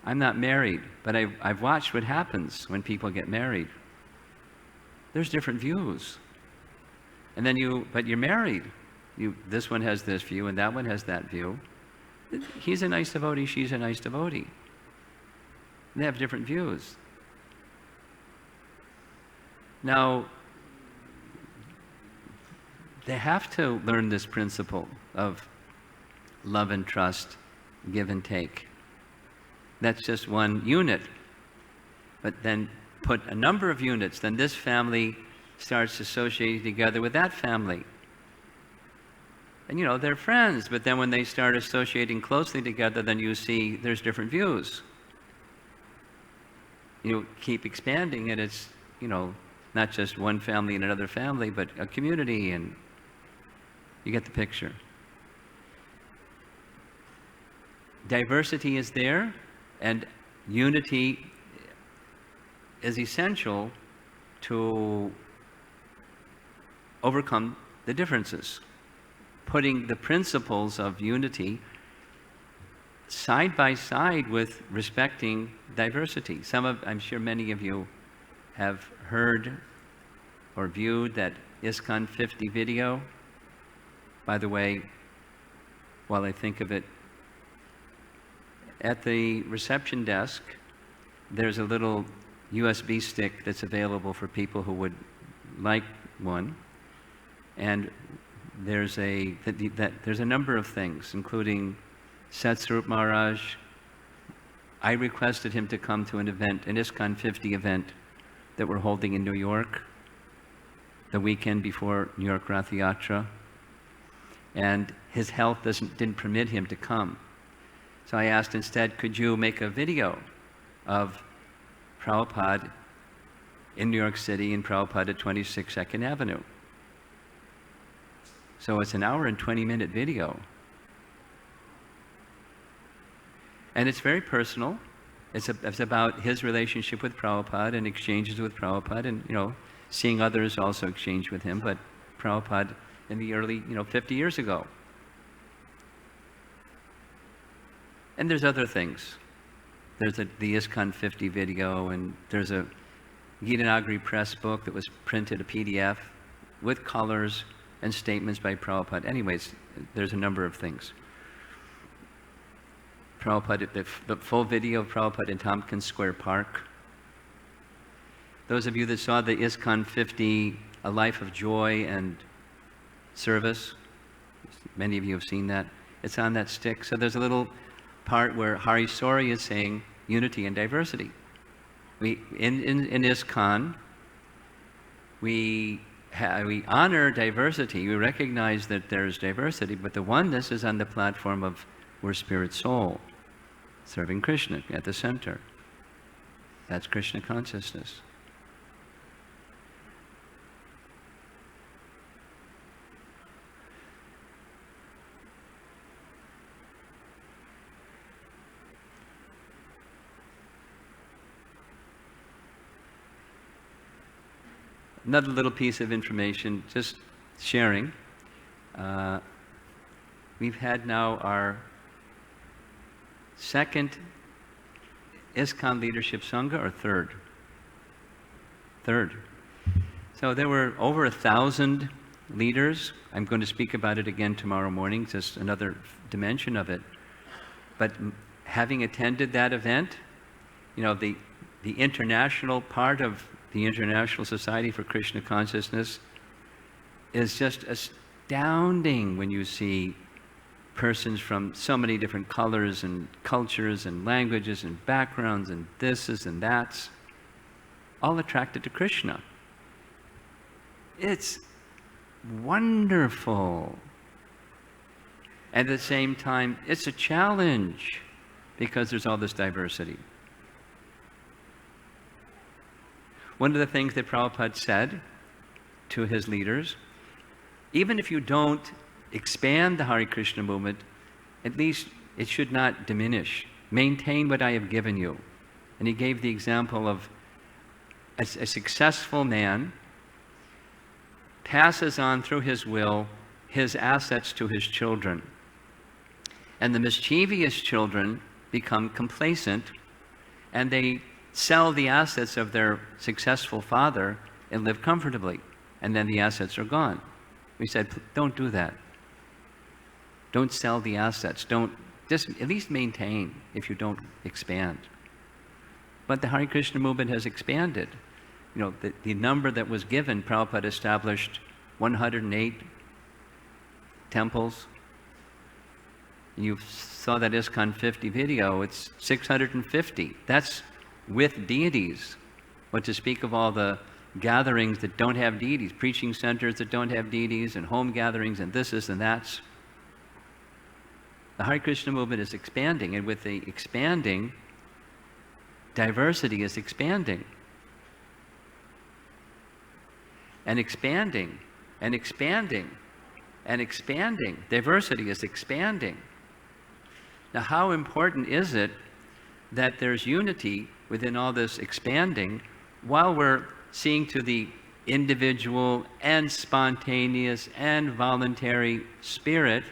I'm not married, but I've watched what happens when people get married. There's different views. And then but you're married. This one has this view and that one has that view. He's a nice devotee, she's a nice devotee. They have different views. Now, they have to learn this principle of love and trust, give and take. That's just one unit. But then put a number of units, then this family starts associating together with that family. And they're friends, but then when they start associating closely together, then you see there's different views. You keep expanding and it's, not just one family and another family, but a community, and you get the picture. Diversity is there, and unity is essential to overcome the differences. Putting the principles of unity side by side with respecting diversity. I'm sure many of you have heard or viewed that ISKCON 50 video. By the way, while I think of it, at the reception desk, there's a little USB stick that's available for people who would like one. And there's a number of things, including Satsvarup Maharaj. I requested him to come to an event, an ISKCON 50 event that we're holding in New York, the weekend before New York Rath Yatra. And his health didn't permit him to come. So I asked instead, could you make a video of Prabhupada in New York City and Prabhupada at 26 2nd Avenue? So it's an hour and 20-minute video. And it's very personal. It's about his relationship with Prabhupada and exchanges with Prabhupada and, seeing others also exchange with him, but Prabhupada in the early, 50 years ago. And there's other things. There's the ISKCON 50 video, and there's a Gita Nagari press book that was printed, a PDF, with colors and statements by Prabhupada. Anyways, there's a number of things. Prabhupada, the full video of Prabhupada in Tompkins Square Park. Those of you that saw the ISKCON 50, A Life of Joy and Service, many of you have seen that. It's on that stick. So there's a little part where Hari Sori is saying unity and diversity. In ISKCON, we honor diversity. We recognize that there's diversity, but the oneness is on the platform of we're spirit soul, serving Krishna at the center. That's Krishna consciousness. Another little piece of information, just sharing. We've had now our second ISKCON Leadership Sangha, or third? Third. So there were over 1,000 leaders. I'm going to speak about it again tomorrow morning, just another dimension of it. But having attended that event, the international part of the International Society for Krishna Consciousness is just astounding when you see persons from so many different colors and cultures and languages and backgrounds and thises and that's, all attracted to Krishna. It's wonderful. At the same time, it's a challenge because there's all this diversity. One of the things that Prabhupada said to his leaders, even if you don't expand the Hare Krishna movement, at least it should not diminish. Maintain what I have given you. And he gave the example of a successful man passes on through his will his assets to his children. And the mischievous children become complacent, and they sell the assets of their successful father and live comfortably. And then the assets are gone. We said, don't do that. Don't sell the assets. Just at least maintain if you don't expand. But the Hare Krishna movement has expanded. The number that was given, Prabhupada established 108 temples. You saw that ISKCON 50 video, it's 650. That's with deities. What to speak of all the gatherings that don't have deities, preaching centers that don't have deities, and home gatherings, and this and that's. The Hare Krishna movement is expanding, and with the expanding, diversity is expanding. And expanding, and expanding, and expanding. Diversity is expanding. Now, how important is it that there's unity within all this expanding while we're seeing to the individual and spontaneous and voluntary spirit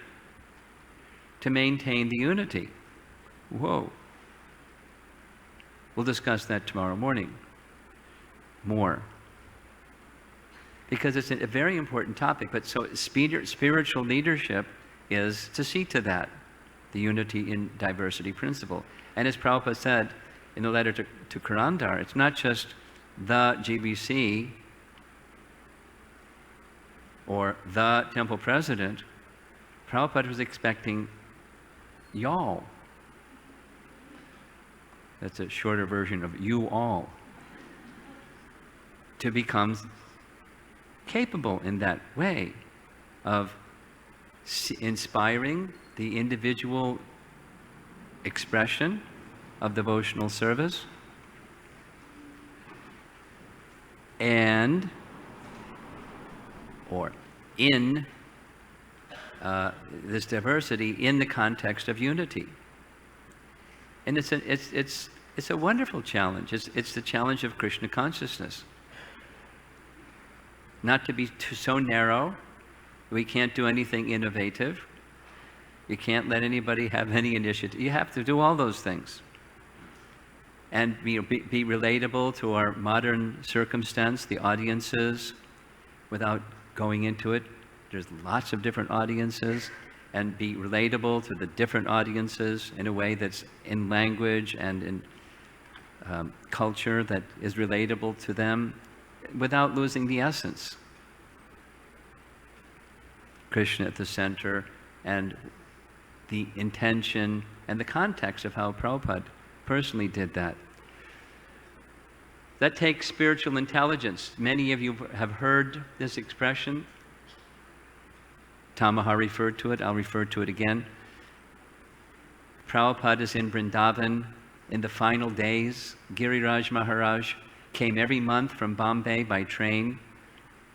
to maintain the unity? Whoa. We'll discuss that tomorrow morning more, because it's a very important topic. But so spiritual leadership is to see to that, the unity in diversity principle. And as Prabhupada said in the letter to Kurandar, it's not just the GBC or the temple president. Prabhupada was expecting y'all. That's a shorter version of you all, to become capable in that way of inspiring the individual expression of devotional service, and or in this diversity in the context of unity. And it's a wonderful challenge. It's the challenge of Krishna consciousness. Not to be so narrow. We can't do anything innovative. You can't let anybody have any initiative. You have to do all those things. And be relatable to our modern circumstance, the audiences, without going into it. There's lots of different audiences, and be relatable to the different audiences in a way that's in language and in culture that is relatable to them without losing the essence. Krishna at the center, and the intention and the context of how Prabhupada personally did that. That takes spiritual intelligence. Many of you have heard this expression. Tamaha referred to it. I'll refer to it again. Prabhupada is in Vrindavan in the final days. Giriraj Maharaj came every month from Bombay by train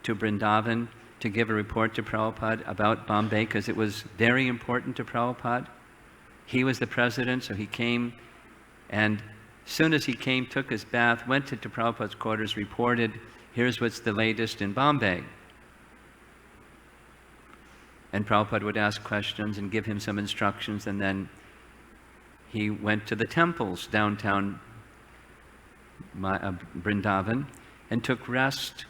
to Vrindavan to give a report to Prabhupada about Bombay, because it was very important to Prabhupada. He was the president, so he came, and as soon as he came, took his bath, went to Prabhupada's quarters, reported, here's what's the latest in Bombay. And Prabhupada would ask questions and give him some instructions, and then he went to the temples downtown Vrindavan and took rest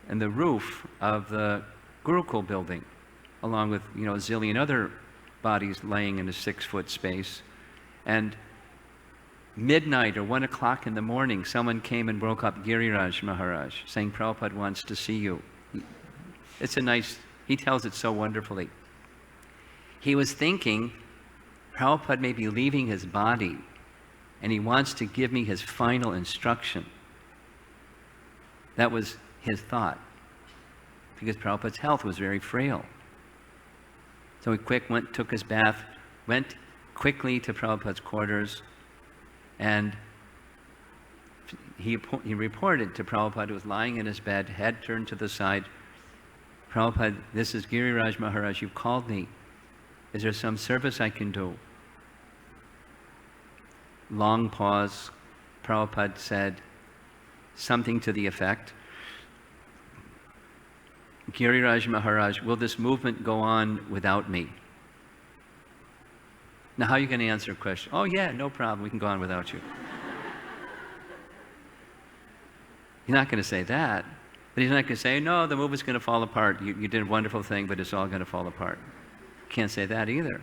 in the roof of the Gurukul building, along with a zillion other bodies laying in a 6-foot space. And midnight or 1 o'clock in the morning, someone came and woke up Giriraj Maharaj, saying, Prabhupada wants to see you. He tells it so wonderfully. He was thinking, Prabhupada may be leaving his body, and he wants to give me his final instruction. That was his thought, because Prabhupada's health was very frail. So he took his bath, went quickly to Prabhupada's quarters, and he reported to Prabhupada, who was lying in his bed, head turned to the side, Prabhupada, this is Giriraj Maharaj, you called me. Is there some service I can do? Long pause. Prabhupada said something to the effect, Giriraj Maharaj, will this movement go on without me? Now, how are you going to answer a question? Oh yeah, no problem, we can go on without you. You're not going to say that, but he's not going to say, no, the movement's going to fall apart. You did a wonderful thing, but it's all going to fall apart. Can't say that either.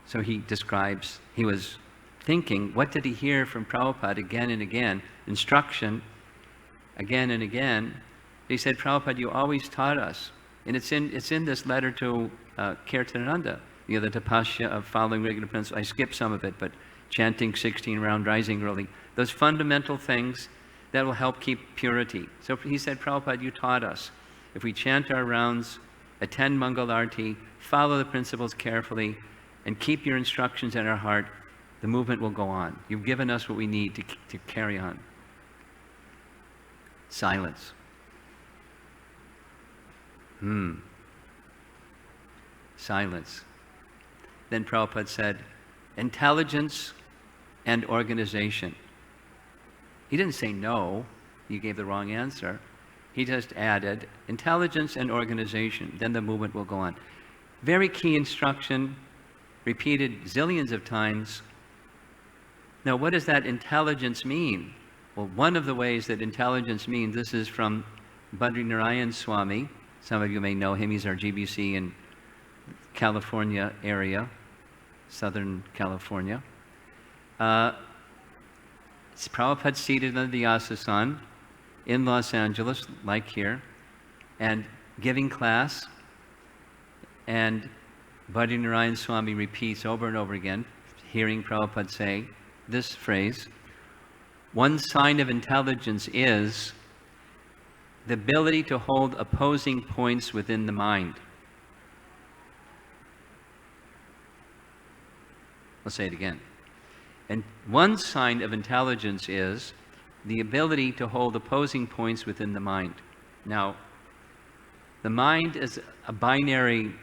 So he describes, he was thinking, what did he hear from Prabhupada again and again? Instruction, again and again. He said, Prabhupada, you always taught us. And it's in this letter to Kirtananda, the tapasya of following regular principles. I skipped some of it, but chanting 16 round, rising early, those fundamental things that will help keep purity. So he said, Prabhupada, you taught us. If we chant our rounds, attend Mangal Arti, follow the principles carefully, and keep your instructions in our heart, the movement will go on. You've given us what we need to carry on. Silence. Silence. Then Prabhupada said, intelligence and organization. He didn't say no, you gave the wrong answer. He just added intelligence and organization, then the movement will go on. Very key instruction, repeated zillions of times. Now, what does that intelligence mean? Well, one of the ways that intelligence means, this is from Badrinarayan Swami. Some of you may know him. He's our GBC in California area, Southern California. Prabhupada seated under the Asasan in Los Angeles, like here, and giving class. And Badrinarayan Swami repeats over and over again, hearing Prabhupada say this phrase, one sign of intelligence is the ability to hold opposing points within the mind. I'll say it again. And one sign of intelligence is the ability to hold opposing points within the mind. Now, the mind is a binary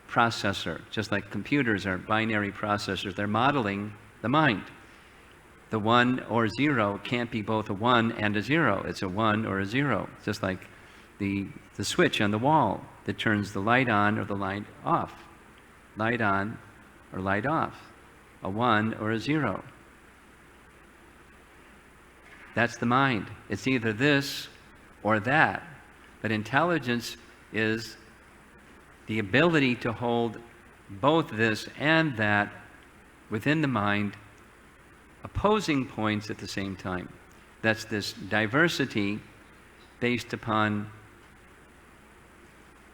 processor, just like computers are binary processors. They're modeling the mind. The 1 or 0 can't be both a 1 and a 0. It's a 1 or a 0, just like the switch on the wall that turns the light on or the light off. Light on or light off. A 1 or a 0. That's the mind. It's either this or that. But intelligence is the ability to hold both this and that within the mind, opposing points at the same time. That's this diversity based upon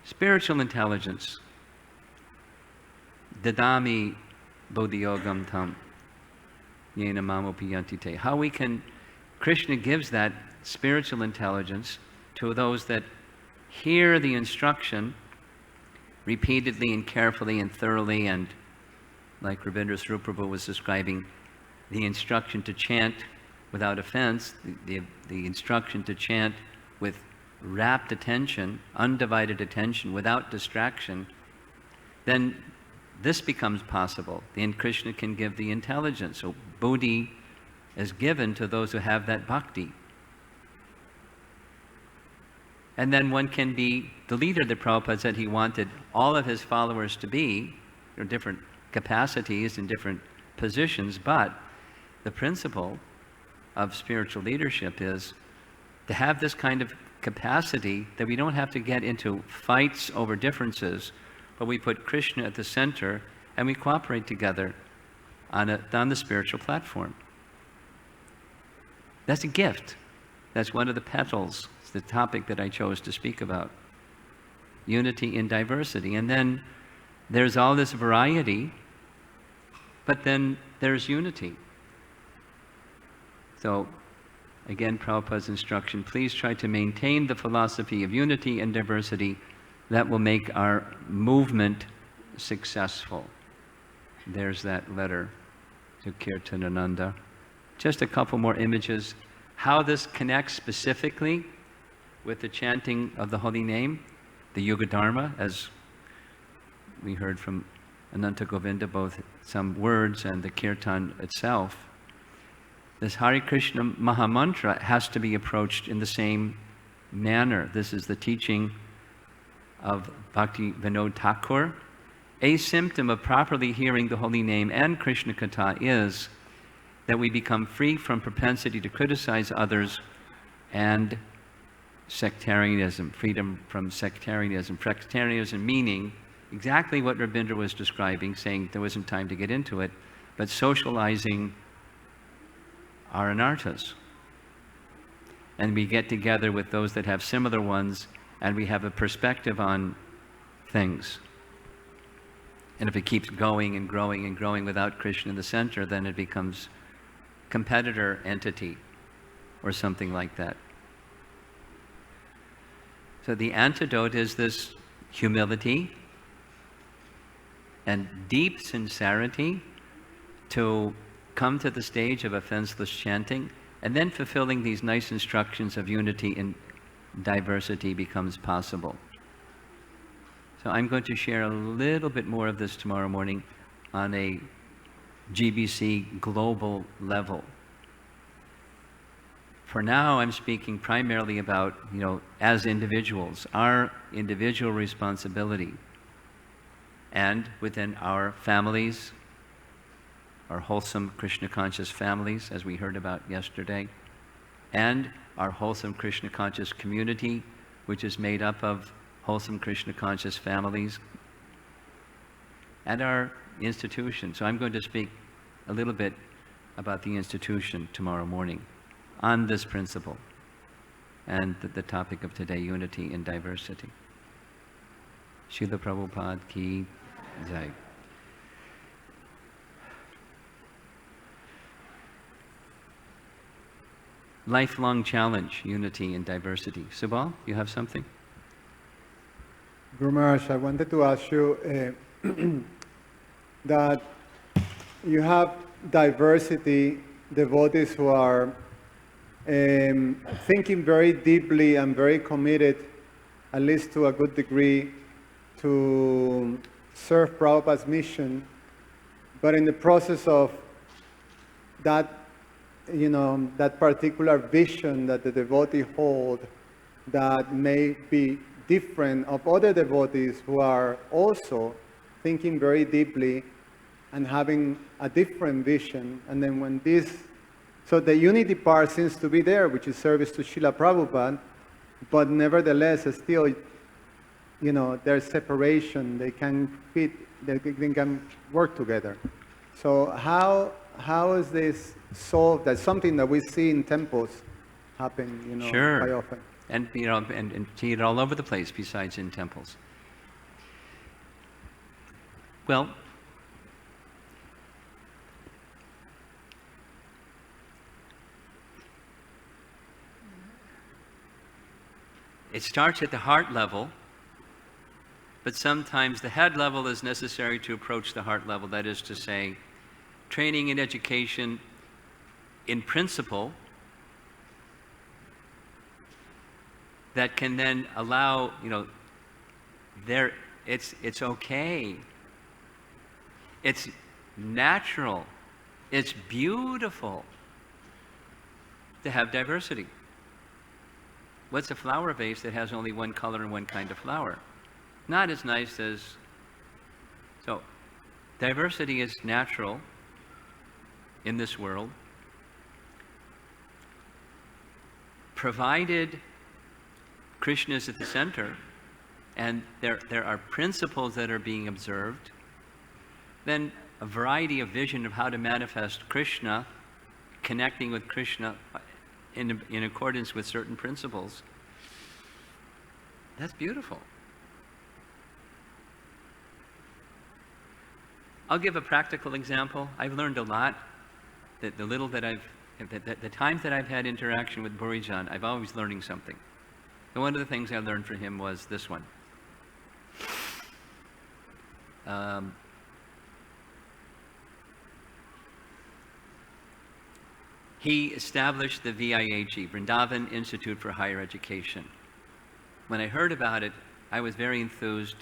spiritual intelligence. Dadami bodhiyogam tam yena mamopiyanti te. How we can, Krishna gives that spiritual intelligence to those that hear the instruction repeatedly and carefully and thoroughly, and like Rabindra Sruprabhu was describing, the instruction to chant without offense, the instruction to chant with rapt attention, undivided attention, without distraction, then this becomes possible. Then Krishna can give the intelligence. So Bodhi is given to those who have that bhakti. And then one can be the leader that Prabhupada said he wanted all of his followers to be, different capacities and different positions, but the principle of spiritual leadership is to have this kind of capacity that we don't have to get into fights over differences, but we put Krishna at the center and we cooperate together on the spiritual platform. That's a gift. That's one of the petals. It's the topic that I chose to speak about. Unity in diversity. And then there's all this variety, but then there's unity. So, again, Prabhupada's instruction, please try to maintain the philosophy of unity and diversity that will make our movement successful. There's that letter to Kirtanananda. Just a couple more images. How this connects specifically with the chanting of the holy name, the Yuga Dharma, as we heard from Ananta Govinda, both some words and the kirtan itself. This Hare Krishna Mahamantra has to be approached in the same manner. This is the teaching of Bhakti Vinod Thakur. A symptom of properly hearing the holy name and Krishna Katha is that we become free from propensity to criticize others and sectarianism, freedom from sectarianism. Sectarianism meaning exactly what Rabindra was describing, saying there wasn't time to get into it, but socializing our anarthas. And we get together with those that have similar ones, and we have a perspective on things. And if it keeps going and growing and growing without Krishna in the center, then it becomes competitor entity or something like that. So the antidote is this humility and deep sincerity to come to the stage of offenseless chanting, and then fulfilling these nice instructions of unity and diversity becomes possible. So I'm going to share a little bit more of this tomorrow morning on a GBC global level. For now, I'm speaking primarily about, as individuals, our individual responsibility, and within our families, our wholesome Krishna conscious families, as we heard about yesterday, and our wholesome Krishna conscious community, which is made up of wholesome Krishna conscious families, and our institution. So I'm going to speak a little bit about the institution tomorrow morning on this principle and the topic of today, unity in diversity. Srila Prabhupada ki jai. Lifelong challenge, unity in diversity. Subal, you have something? Guru Maharaj, I wanted to ask you that you have diversity devotees who are thinking very deeply and very committed, at least to a good degree, to serve Prabhupada's mission, but in the process of that, that particular vision that the devotee hold that may be different of other devotees who are also thinking very deeply and having a different vision. And then when so the unity part seems to be there, which is service to Srila Prabhupada, but nevertheless, still, there's separation. They can fit, they can work together. So how is this solved? That's something that we see in temples happen, Sure. quite often. And, and see it all over the place besides in temples. Well, it starts at the heart level, but sometimes the head level is necessary to approach the heart level. That is to say, training and education in principle that can then allow, it's okay. It's natural. It's beautiful to have diversity. What's a flower vase that has only one color and one kind of flower? Not as nice as... So, diversity is natural in this world, provided Krishna is at the center, and there are principles that are being observed, then a variety of vision of how to manifest Krishna, connecting with Krishna in accordance with certain principles. That's beautiful. I'll give a practical example. I've learned a lot. The times that I've had interaction with Burijan, I've always learning something. And one of the things I learned from him was this one. He established the VIAG, Vrindavan Institute for Higher Education. When I heard about it, I was very enthused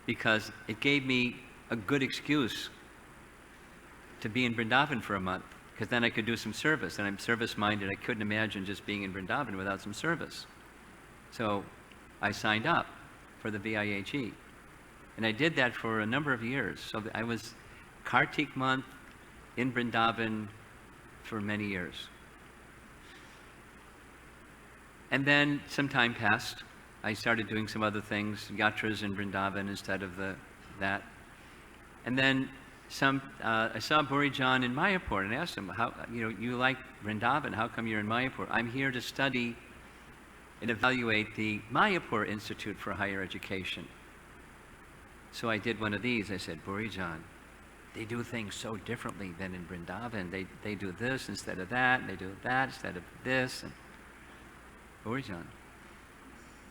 because it gave me a good excuse to be in Vrindavan for a month, because then I could do some service, and I'm service-minded. I couldn't imagine just being in Vrindavan without some service. So I signed up for the VIAG, and I did that for a number of years. So I was Kartik month in Vrindavan for many years. And then some time passed. I started doing some other things, yatras in Vrindavan instead of that. And then I saw Burijan in Mayapur and asked him, "How, you like Vrindavan, how come you're in Mayapur?" "I'm here to study and evaluate the Mayapur Institute for Higher Education." So I did one of these. I said, "Burijan, they do things so differently than in Vrindavan. They do this instead of that, and they do that instead of this." And Burijan.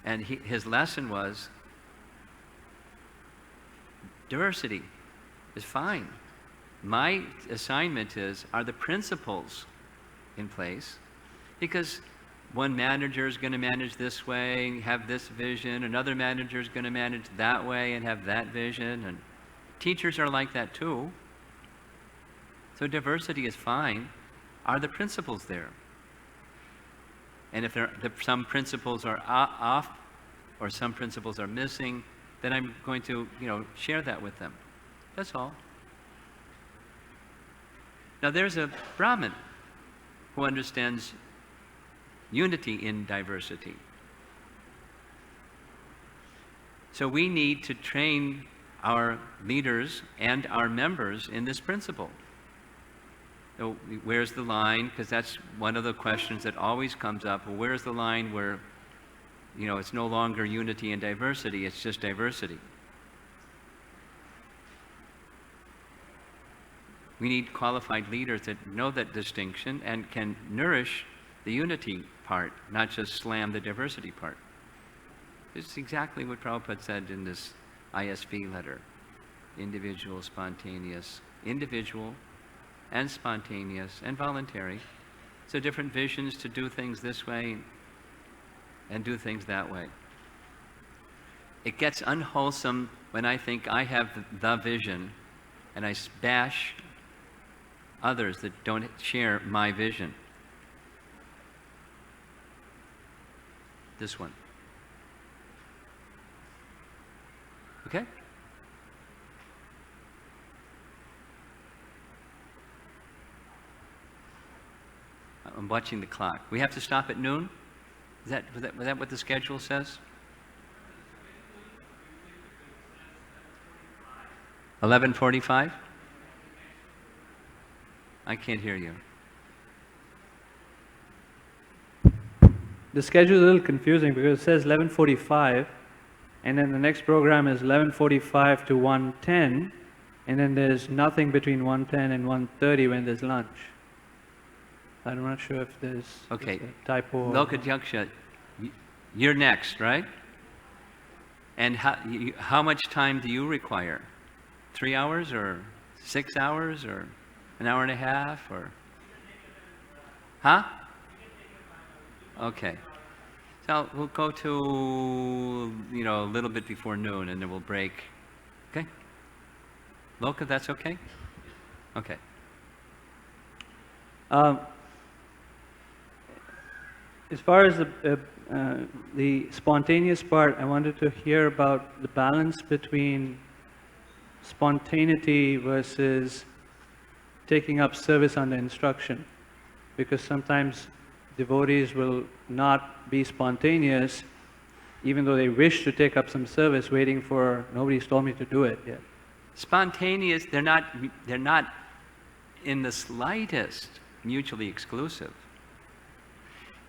And his lesson was, diversity is fine. My assignment are the principles in place? Because one manager is going to manage this way, have this vision, another manager is going to manage that way and have that vision, and teachers are like that too. So diversity is fine. Are the principles there? And if some principles are off or some principles are missing, then I'm going to, share that with them. That's all. Now there's a Brahmin who understands unity in diversity. So we need to train our leaders and our members in this principle. So where's the line? Because that's one of the questions that always comes up. Well, where's the line where, it's no longer unity and diversity, it's just diversity? We need qualified leaders that know that distinction and can nourish the unity part, not just slam the diversity part. It's exactly what Prabhupada said in this ISV letter. Individual, spontaneous, individual, and spontaneous and voluntary. So different visions to do things this way and do things that way. It gets unwholesome when I think I have the vision and I bash others that don't share my vision. This one. Okay? I'm watching the clock. We have to stop at noon? Was that what the schedule says? 11:45? I can't hear you. The schedule is a little confusing because it says 11:45, and then the next program is 11:45 to 1:10, and then there's nothing between 1:10 and 1:30 when there's lunch. I'm not sure if there's Okay. a typo. Lokadyaksha, you're next, right? And how much time do you require? 3 hours or 6 hours or an hour and a half or? Huh? Okay. So we'll go to, a little bit before noon and then we'll break. Okay? Loka, that's okay? Okay. As far as the spontaneous part, I wanted to hear about the balance between spontaneity versus taking up service under instruction, because sometimes devotees will not be spontaneous even though they wish to take up some service, waiting for nobody's told me to do it yet. Spontaneous, they're not in the slightest mutually exclusive.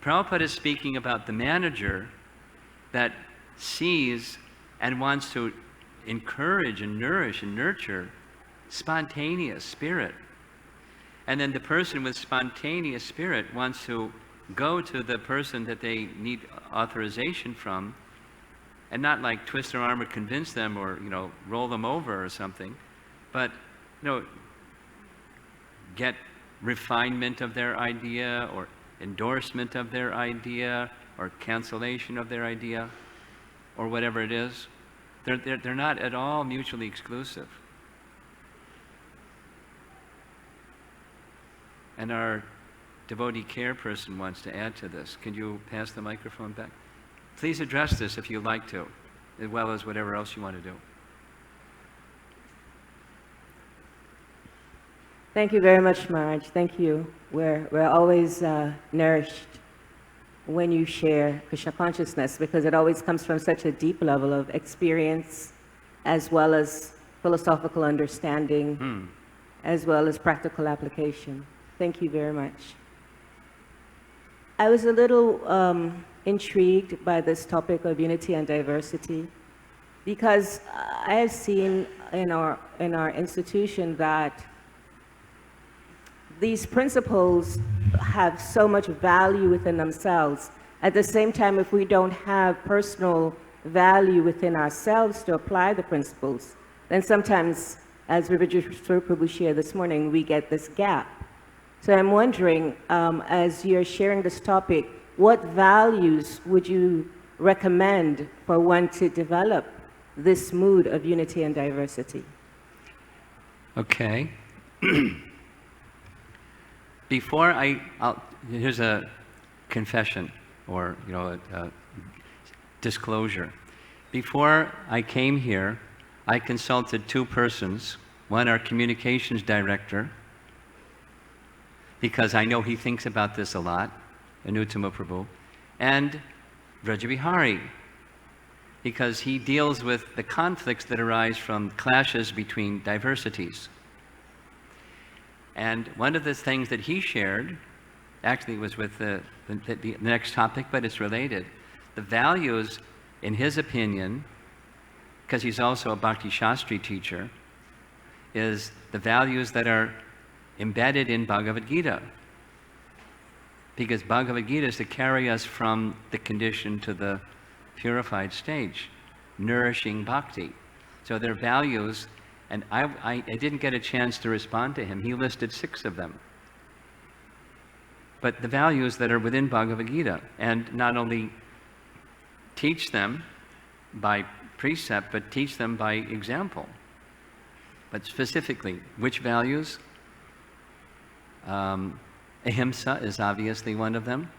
Prabhupada is speaking about the manager that sees and wants to encourage and nourish and nurture spontaneous spirit. And then the person with spontaneous spirit wants to go to the person that they need authorization from and not like twist their arm or convince them or, roll them over or something, but, get refinement of their idea or endorsement of their idea or cancellation of their idea or whatever it is. They're not at all mutually exclusive. And our devotee care person wants to add to this. Can you pass the microphone back? Please address this if you'd like to, as well as whatever else you want to do. Thank you very much, Maharaj. Thank you. We're always nourished when you share Krishna consciousness, because it always comes from such a deep level of experience, as well as philosophical understanding, as well as practical application. Thank you very much. I was a little intrigued by this topic of unity and diversity, because I have seen in our institution that these principles have so much value within themselves. At the same time, if we don't have personal value within ourselves to apply the principles, then sometimes, as Vivajeshwar Prabhu shared this morning, we get this gap. So I'm wondering, as you're sharing this topic, what values would you recommend for one to develop this mood of unity and diversity? Okay. Here's a confession or, a disclosure. Before I came here, I consulted two persons, one our communications director, because I know he thinks about this a lot, Anuttama Prabhu, and Vrajabihari, because he deals with the conflicts that arise from clashes between diversities. And one of the things that he shared, actually was with the next topic, but it's related. The values, in his opinion, because he's also a Bhakti Shastri teacher, is the values that are embedded in Bhagavad Gita. Because Bhagavad Gita is to carry us from the condition to the purified stage, nourishing bhakti. So their values And I didn't get a chance to respond to him. He listed 6 of them. But the values that are within Bhagavad Gita, and not only teach them by precept, but teach them by example. But specifically, which values? Ahimsa is obviously one of them,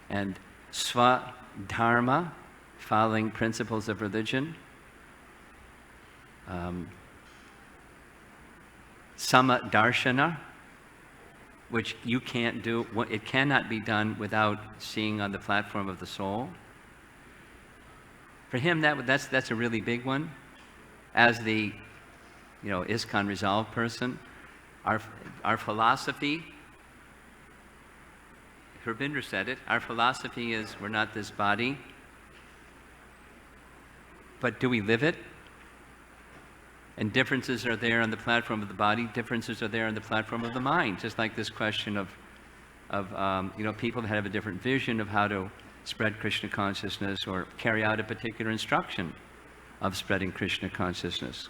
and Swadharma, following principles of religion, Samadarshana, which you can't do, it cannot be done without seeing on the platform of the soul. For him, that's a really big one. As the, ISKCON resolved person, our philosophy, Harbindra said it, our philosophy is we're not this body, but do we live it? And differences are there on the platform of the body, differences are there on the platform of the mind, just like this question of people that have a different vision of how to spread Krishna consciousness or carry out a particular instruction of spreading Krishna consciousness.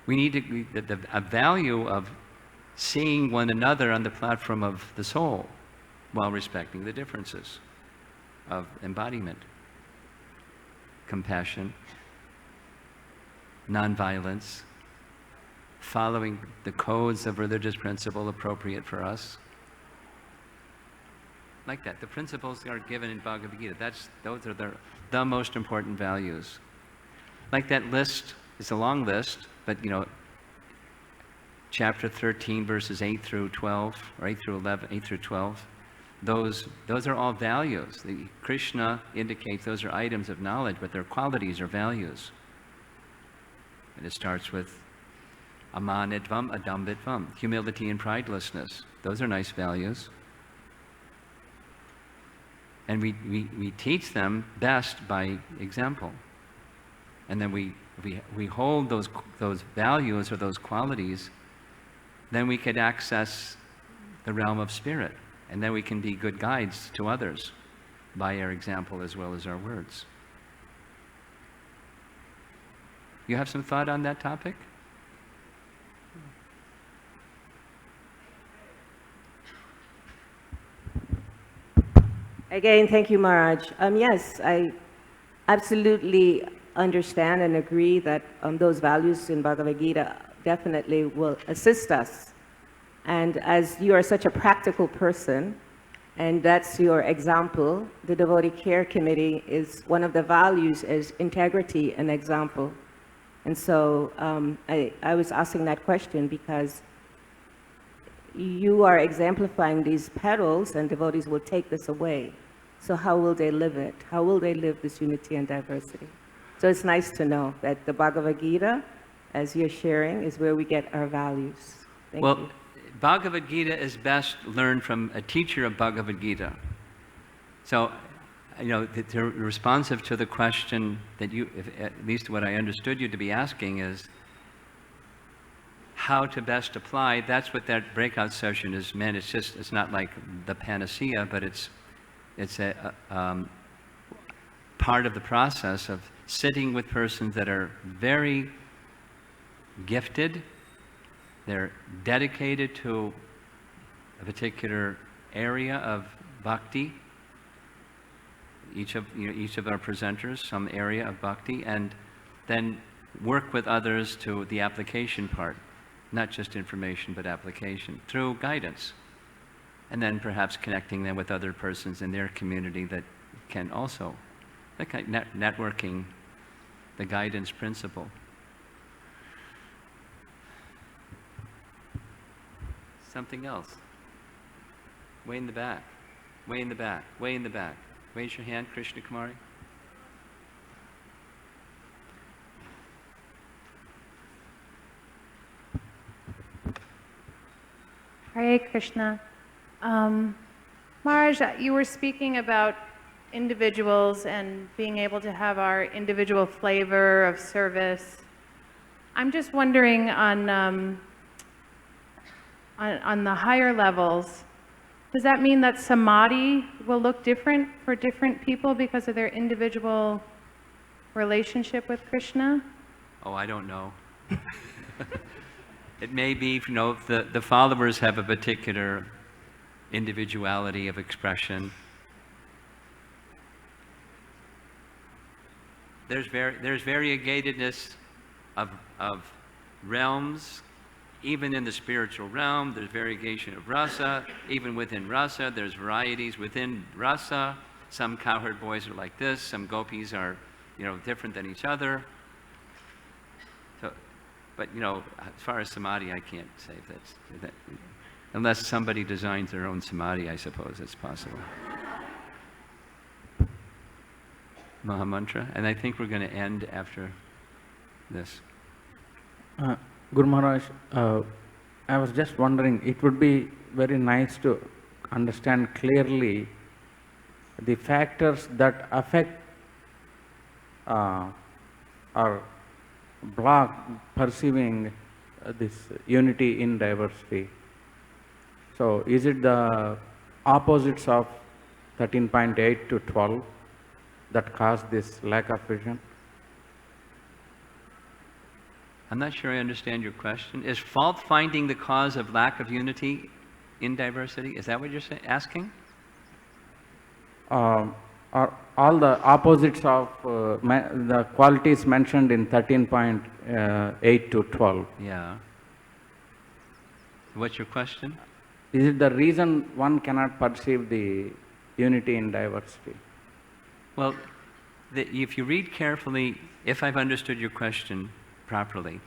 We need a value of seeing one another on the platform of the soul while respecting the differences of embodiment, compassion, nonviolence, following the codes of religious principle appropriate for us. Like that. The principles are given in Bhagavad Gita. Those are the most important values. Like that list, it's a long list, but chapter 13, verses 8 through 12, or 8 through 11, 8 through 12, those are all values. Krishna indicates those are items of knowledge, but their qualities are values. And it starts with amanitvam, adambitvam, humility and pridelessness. Those are nice values. And we teach them best by example. And then we hold those values or those qualities, then we could access the realm of spirit. And then we can be good guides to others by our example as well as our words. You have some thought on that topic? Again, thank you, Maharaj. Yes, I absolutely understand and agree that those values in Bhagavad Gita definitely will assist us. And as you are such a practical person, and that's your example, the Devotee Care Committee is one of the values is integrity and example. And so I was asking that question because you are exemplifying these petals and devotees will take this away. So how will they live it? How will they live this unity and diversity? So it's nice to know that the Bhagavad Gita, as you're sharing, is where we get our values. Thank you. Bhagavad Gita is best learned from a teacher of Bhagavad Gita. So, responsive to the question that at least what I understood you to be asking is how to best apply. That's what that breakout session is meant. It's not like the panacea, but it's a part of the process of sitting with persons that are very gifted. They're dedicated to a particular area of bhakti. Each of our presenters, some area of bhakti, and then work with others to the application part, not just information, but application through guidance. And then perhaps connecting them with other persons in their community that can also, networking, the guidance principle. Something else. Way in the back. Way in the back. Way in the back. Raise your hand, Krishna Kumari. Hare Krishna. Maharaj, you were speaking about individuals and being able to have our individual flavor of service. I'm just wondering on the higher levels, does that mean that samadhi will look different for different people because of their individual relationship with Krishna? Oh, I don't know. It may be, you know, the followers have a particular individuality of expression. There's variegatedness of realms. Even in the spiritual realm, there's variegation of rasa. Even within rasa, there's varieties within rasa. Some cowherd boys are like this. Some gopis are, you know, different than each other. So, but, you know, as far as samadhi, I can't say that. Unless somebody designs their own samadhi, I suppose it's possible. Mahamantra. And I think we're going to end after this. Guru Maharaj, I was just wondering, it would be very nice to understand clearly the factors that affect or block perceiving this unity in diversity. So is it the opposites of 13.8 to 12 that cause this lack of vision? I'm not sure I understand your question. Is fault finding the cause of lack of unity in diversity? Is that what you're asking? Or all the opposites of the qualities mentioned in 13.8 to 12. Yeah. What's your question? Is it the reason one cannot perceive the unity in diversity? Well, if you read carefully, if I've understood your question properly,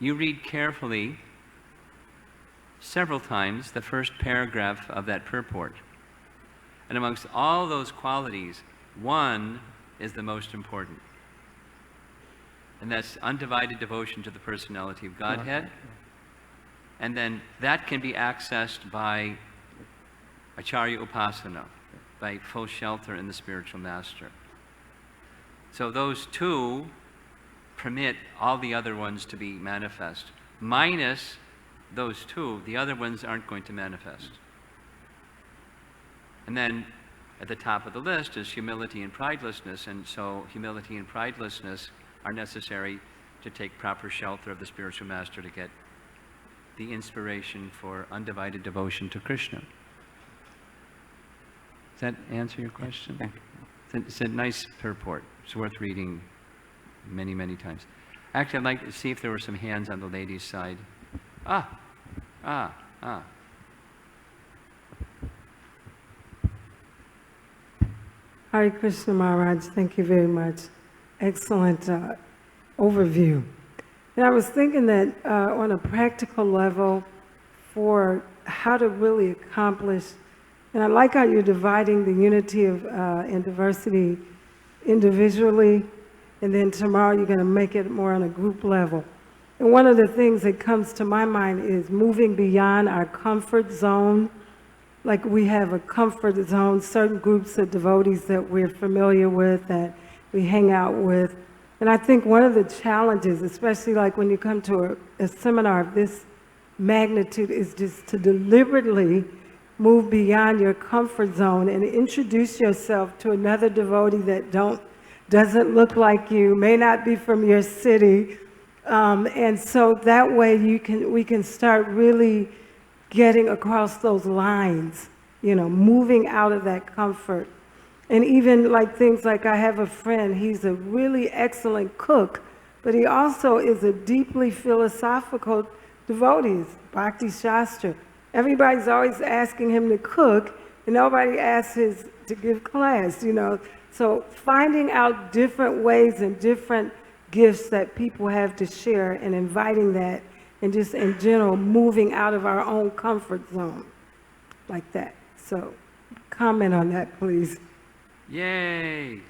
you read carefully several times the first paragraph of that purport. And amongst all those qualities, one is the most important. And that's undivided devotion to the personality of Godhead. And then that can be accessed by Acharya Upasana, by full shelter in the spiritual master. So those two permit all the other ones to be manifest. Minus those two, the other ones aren't going to manifest. And then at the top of the list is humility and pridelessness, and so humility and pridelessness are necessary to take proper shelter of the spiritual master to get the inspiration for undivided devotion to Krishna. Does that answer your question? Thank you. It's a nice purport. It's worth reading many, many times. Actually, I'd like to see if there were some hands on the ladies' side. Hare Krishna Maharaj, thank you very much. Excellent overview. And I was thinking that on a practical level for how to really accomplish, and I like how you're dividing the unity of and diversity individually, and then tomorrow you're going to make it more on a group level. And one of the things that comes to my mind is moving beyond our comfort zone. Like we have a comfort zone, certain groups of devotees that we're familiar with, that we hang out with. And I think one of the challenges, especially like when you come to a seminar of this magnitude, is just to deliberately move beyond your comfort zone and introduce yourself to another devotee that doesn't look like you, may not be from your city. And so that way we can start really getting across those lines, you know, moving out of that comfort. And even like things like I have a friend, he's a really excellent cook, but he also is a deeply philosophical devotee, Bhakti Shastra. Everybody's always asking him to cook, and nobody asks him to give class, you know. So finding out different ways and different gifts that people have to share and inviting that, and just in general moving out of our own comfort zone like that. So comment on that, please. Yay!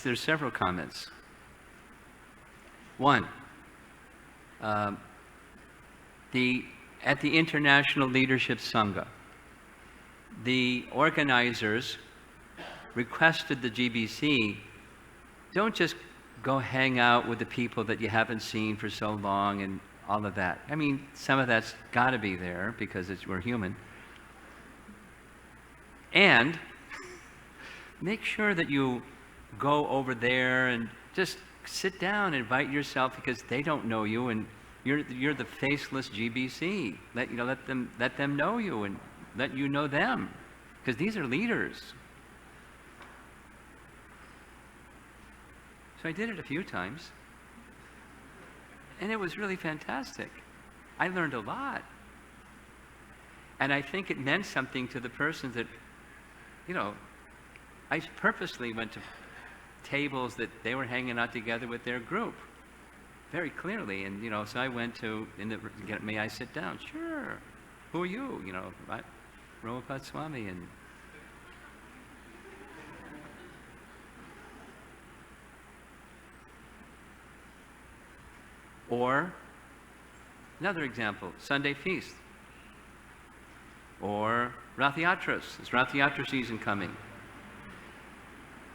There's several comments. One, at the International Leadership Sangha, the organizers requested the GBC, don't just go hang out with the people that you haven't seen for so long and all of that. I mean, some of that's got to be there because we're human. And make sure that you go over there and just sit down and invite yourself, because they don't know you, and you're the faceless GBC. Let them know you and let you know them, because these are leaders. So I did it a few times, and it was really fantastic. I learned a lot. And I think it meant something to the person that, I purposely went to tables that they were hanging out together with their group, very clearly. And, so I went to, may I sit down? Sure. Who are you? Prabhupada Swami. And or another example, Sunday feast. Or Rath Yatras. It's Rath Yatra season coming.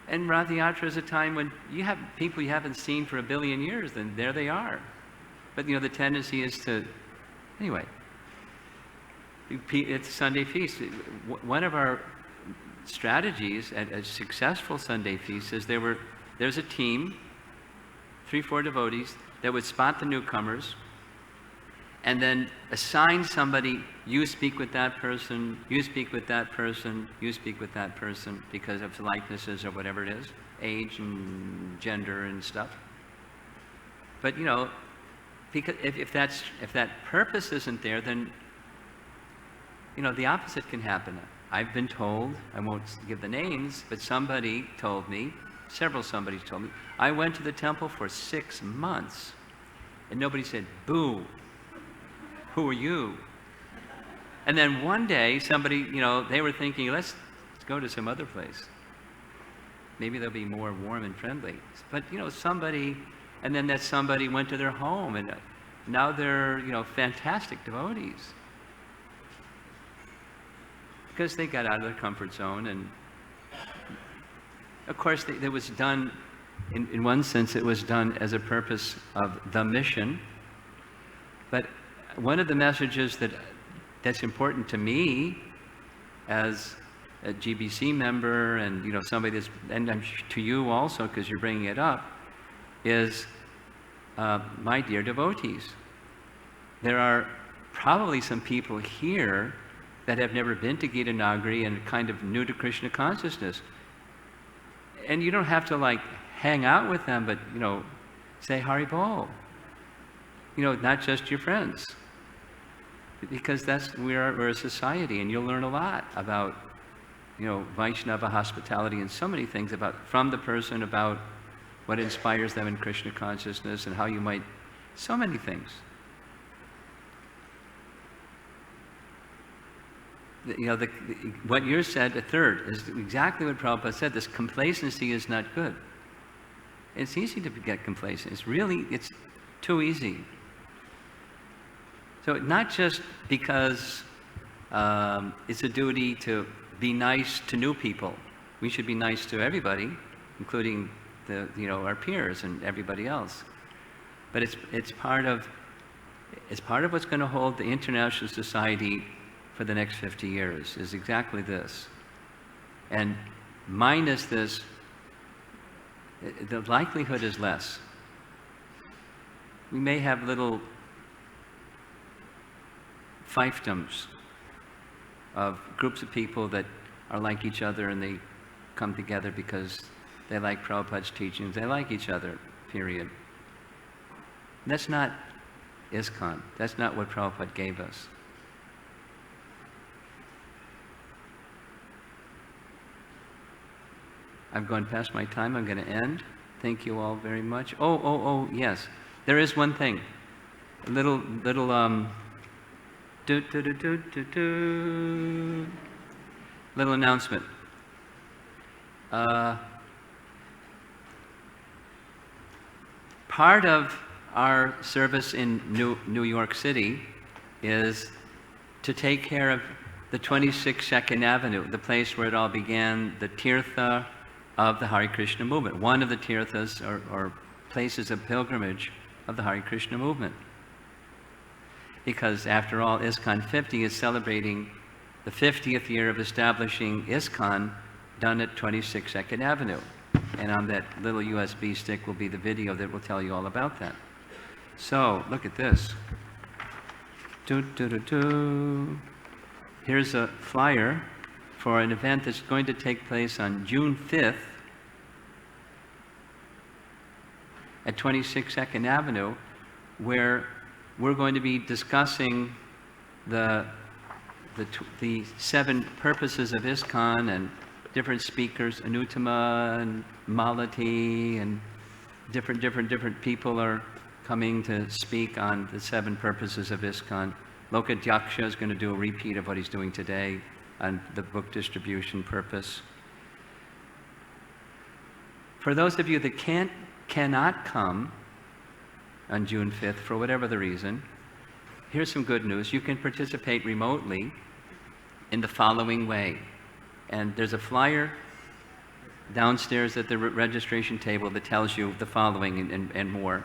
And Rath Yatra is a time when you have people you haven't seen for 1 billion years, and there they are. But the tendency is to, anyway, it's Sunday feast. One of our strategies at a successful Sunday feast is there's a team, 3-4 devotees, that would spot the newcomers and then assign somebody, you speak with that person, you speak with that person, you speak with that person, because of likenesses or whatever it is, age and gender and stuff. But because if that purpose isn't there, then the opposite can happen. I've been told, I won't give the names, but somebody told me, somebody told me, I went to the temple for 6 months, and nobody said, boo. Who are you? And then one day, somebody, they were thinking, let's go to some other place. Maybe they'll be more warm and friendly. But, somebody, and then that somebody went to their home, and now they're, fantastic devotees. Because they got out of their comfort zone. And of course, it was done, in one sense, it was done as a purpose of the mission. But one of the messages that's important to me as a GBC member, and somebody that's, and to you also, because you're bringing it up, is my dear devotees. There are probably some people here that have never been to Gita Nagari and kind of new to Krishna consciousness. And you don't have to hang out with them, but say Hari Bol. Not just your friends. Because we're a society, and you'll learn a lot about, Vaishnava hospitality and so many things from the person about what inspires them in Krishna consciousness and how you might, so many things. What you said, the third, is exactly what Prabhupada said. This complacency is not good. It's easy to get complacent. It's too easy. So not just because it's a duty to be nice to new people. We should be nice to everybody, including our peers and everybody else. But it's part of what's going to hold the international society for the next 50 years, is exactly this. And minus this, the likelihood is less. We may have little fiefdoms of groups of people that are like each other, and they come together because they like Prabhupada's teachings, they like each other, period. That's not ISKCON. That's not what Prabhupada gave us. I've gone past my time. I'm going to end. Thank you all very much. Oh, yes. There is one thing. A little little announcement. Part of our service in New York City is to take care of the 26 Avenue, the place where it all began, the Tirtha of the Hare Krishna movement, one of the Tirthas or places of pilgrimage of the Hare Krishna movement. because after all, ISKCON 50 is celebrating the 50th year of establishing ISKCON, done at 26 2nd Avenue. And on that little USB stick will be the video that will tell you all about that. So, look at this. Here's a flyer for an event that's going to take place on June 5th at 26 2nd Avenue, where we're going to be discussing the 7 purposes of ISKCON, and different speakers, Anuttama and Malati, and different people are coming to speak on the 7 purposes of ISKCON. Lokadyaksha is going to do a repeat of what he's doing today on the book distribution purpose. For those of you that cannot come on June 5th for whatever the reason, here's some good news. You can participate remotely in the following way. And there's a flyer downstairs at the registration table that tells you the following and more.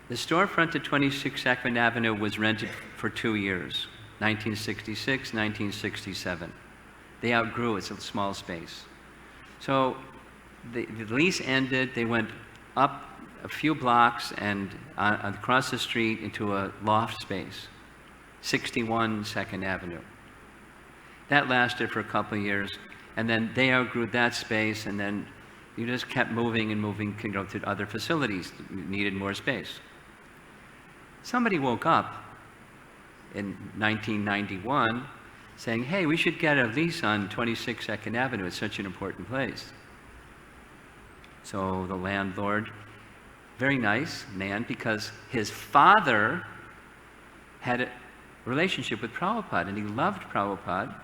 The storefront at 26 2nd Avenue was rented for 2 years, 1966, 1967. They outgrew its small space. So the lease ended, they went up a few blocks and across the street into a loft space, 61 2nd Avenue. That lasted for a couple of years, and then they outgrew that space, and then you just kept moving and moving, you know, to other facilities that needed more space. Somebody woke up in 1991 saying, hey, we should get a lease on 26 2nd Avenue. It's such an important place. So the landlord, very nice man, because his father had a relationship with Prabhupada, and he loved Prabhupada.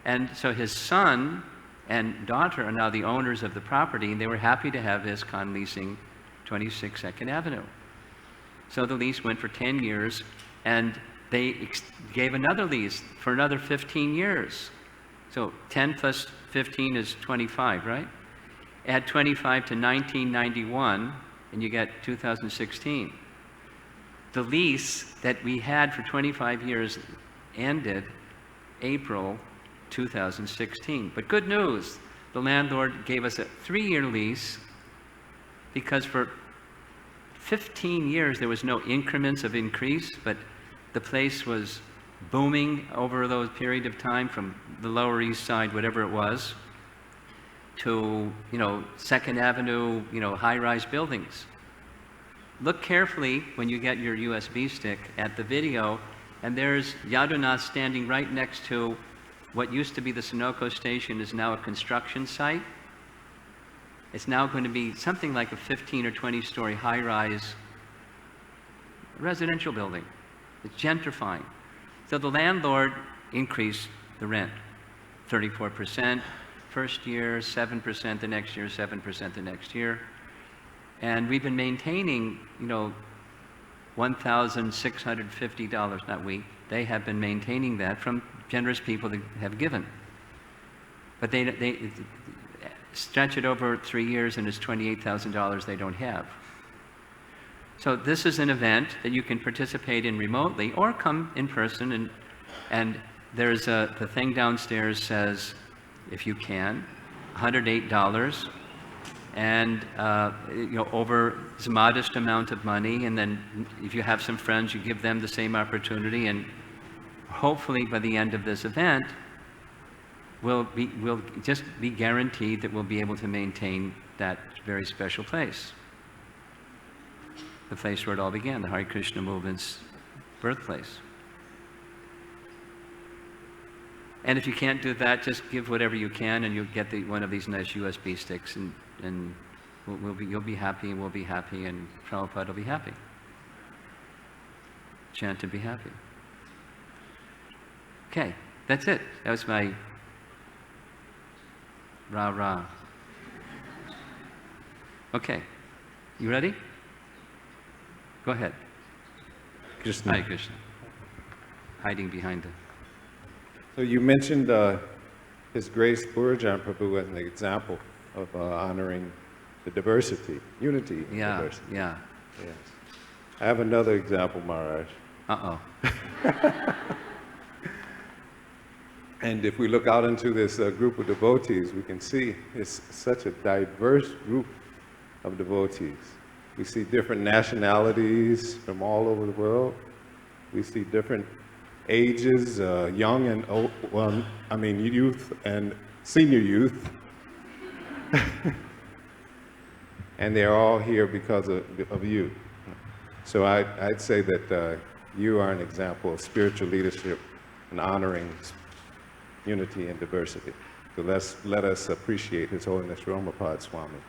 And so his son and daughter are now the owners of the property, and they were happy to have ISKCON leasing 26 2nd Avenue. So the lease went for 10 years, and they gave another lease for another 15 years. So 10 plus 15 is 25, right? Add 25 to 1991, and you get 2016. The lease that we had for 25 years ended April 2016. But good news, the landlord gave us a 3-year lease, because for 15 years there was no increments of increase, but the place was booming over those period of time, from the Lower East Side, whatever it was, to, you know, 2nd Avenue, you know, high-rise buildings. Look carefully when you get your USB stick at the video, and there's Yadunath standing right next to what used to be the Sunoco station, is now a construction site. It's now going to be something like a 15 or 20-story high-rise residential building. It's gentrifying. So the landlord increased the rent, 34% first year, 7% the next year, 7% the next year. And we've been maintaining, you know, $1,650, not we, they have been maintaining that from generous people that have given. But they stretch it over 3 years, and it's $28,000 they don't have. So this is an event that you can participate in remotely or come in person, and there's the thing downstairs says, if you can, $108, and you know, over a modest amount of money, and then if you have some friends, you give them the same opportunity, and hopefully by the end of this event, we'll just be guaranteed that we'll be able to maintain that very special place. The place where it all began, the Hare Krishna movement's birthplace. And if you can't do that, just give whatever you can, and you'll get one of these nice USB sticks, and you'll be happy, and we'll be happy, and Prabhupada will be happy. Chant and be happy. Okay, that's it. That was my rah-rah. Okay, you ready? Go ahead. Krishna. Hare Krishna. Hiding behind the... So you mentioned His Grace Purajan Prabhu as an example of honoring the diversity, unity, Yeah, diversity. yeah. Yes. I have another example, Maharaj. Uh-oh. And if we look out into this group of devotees, we can see it's such a diverse group of devotees. We see different nationalities from all over the world. We see different ages, young and old, well, I mean youth and senior youth. And they're all here because of you. So I'd say that you are an example of spiritual leadership and honoring unity and diversity. So let us appreciate His Holiness Romapad Swami.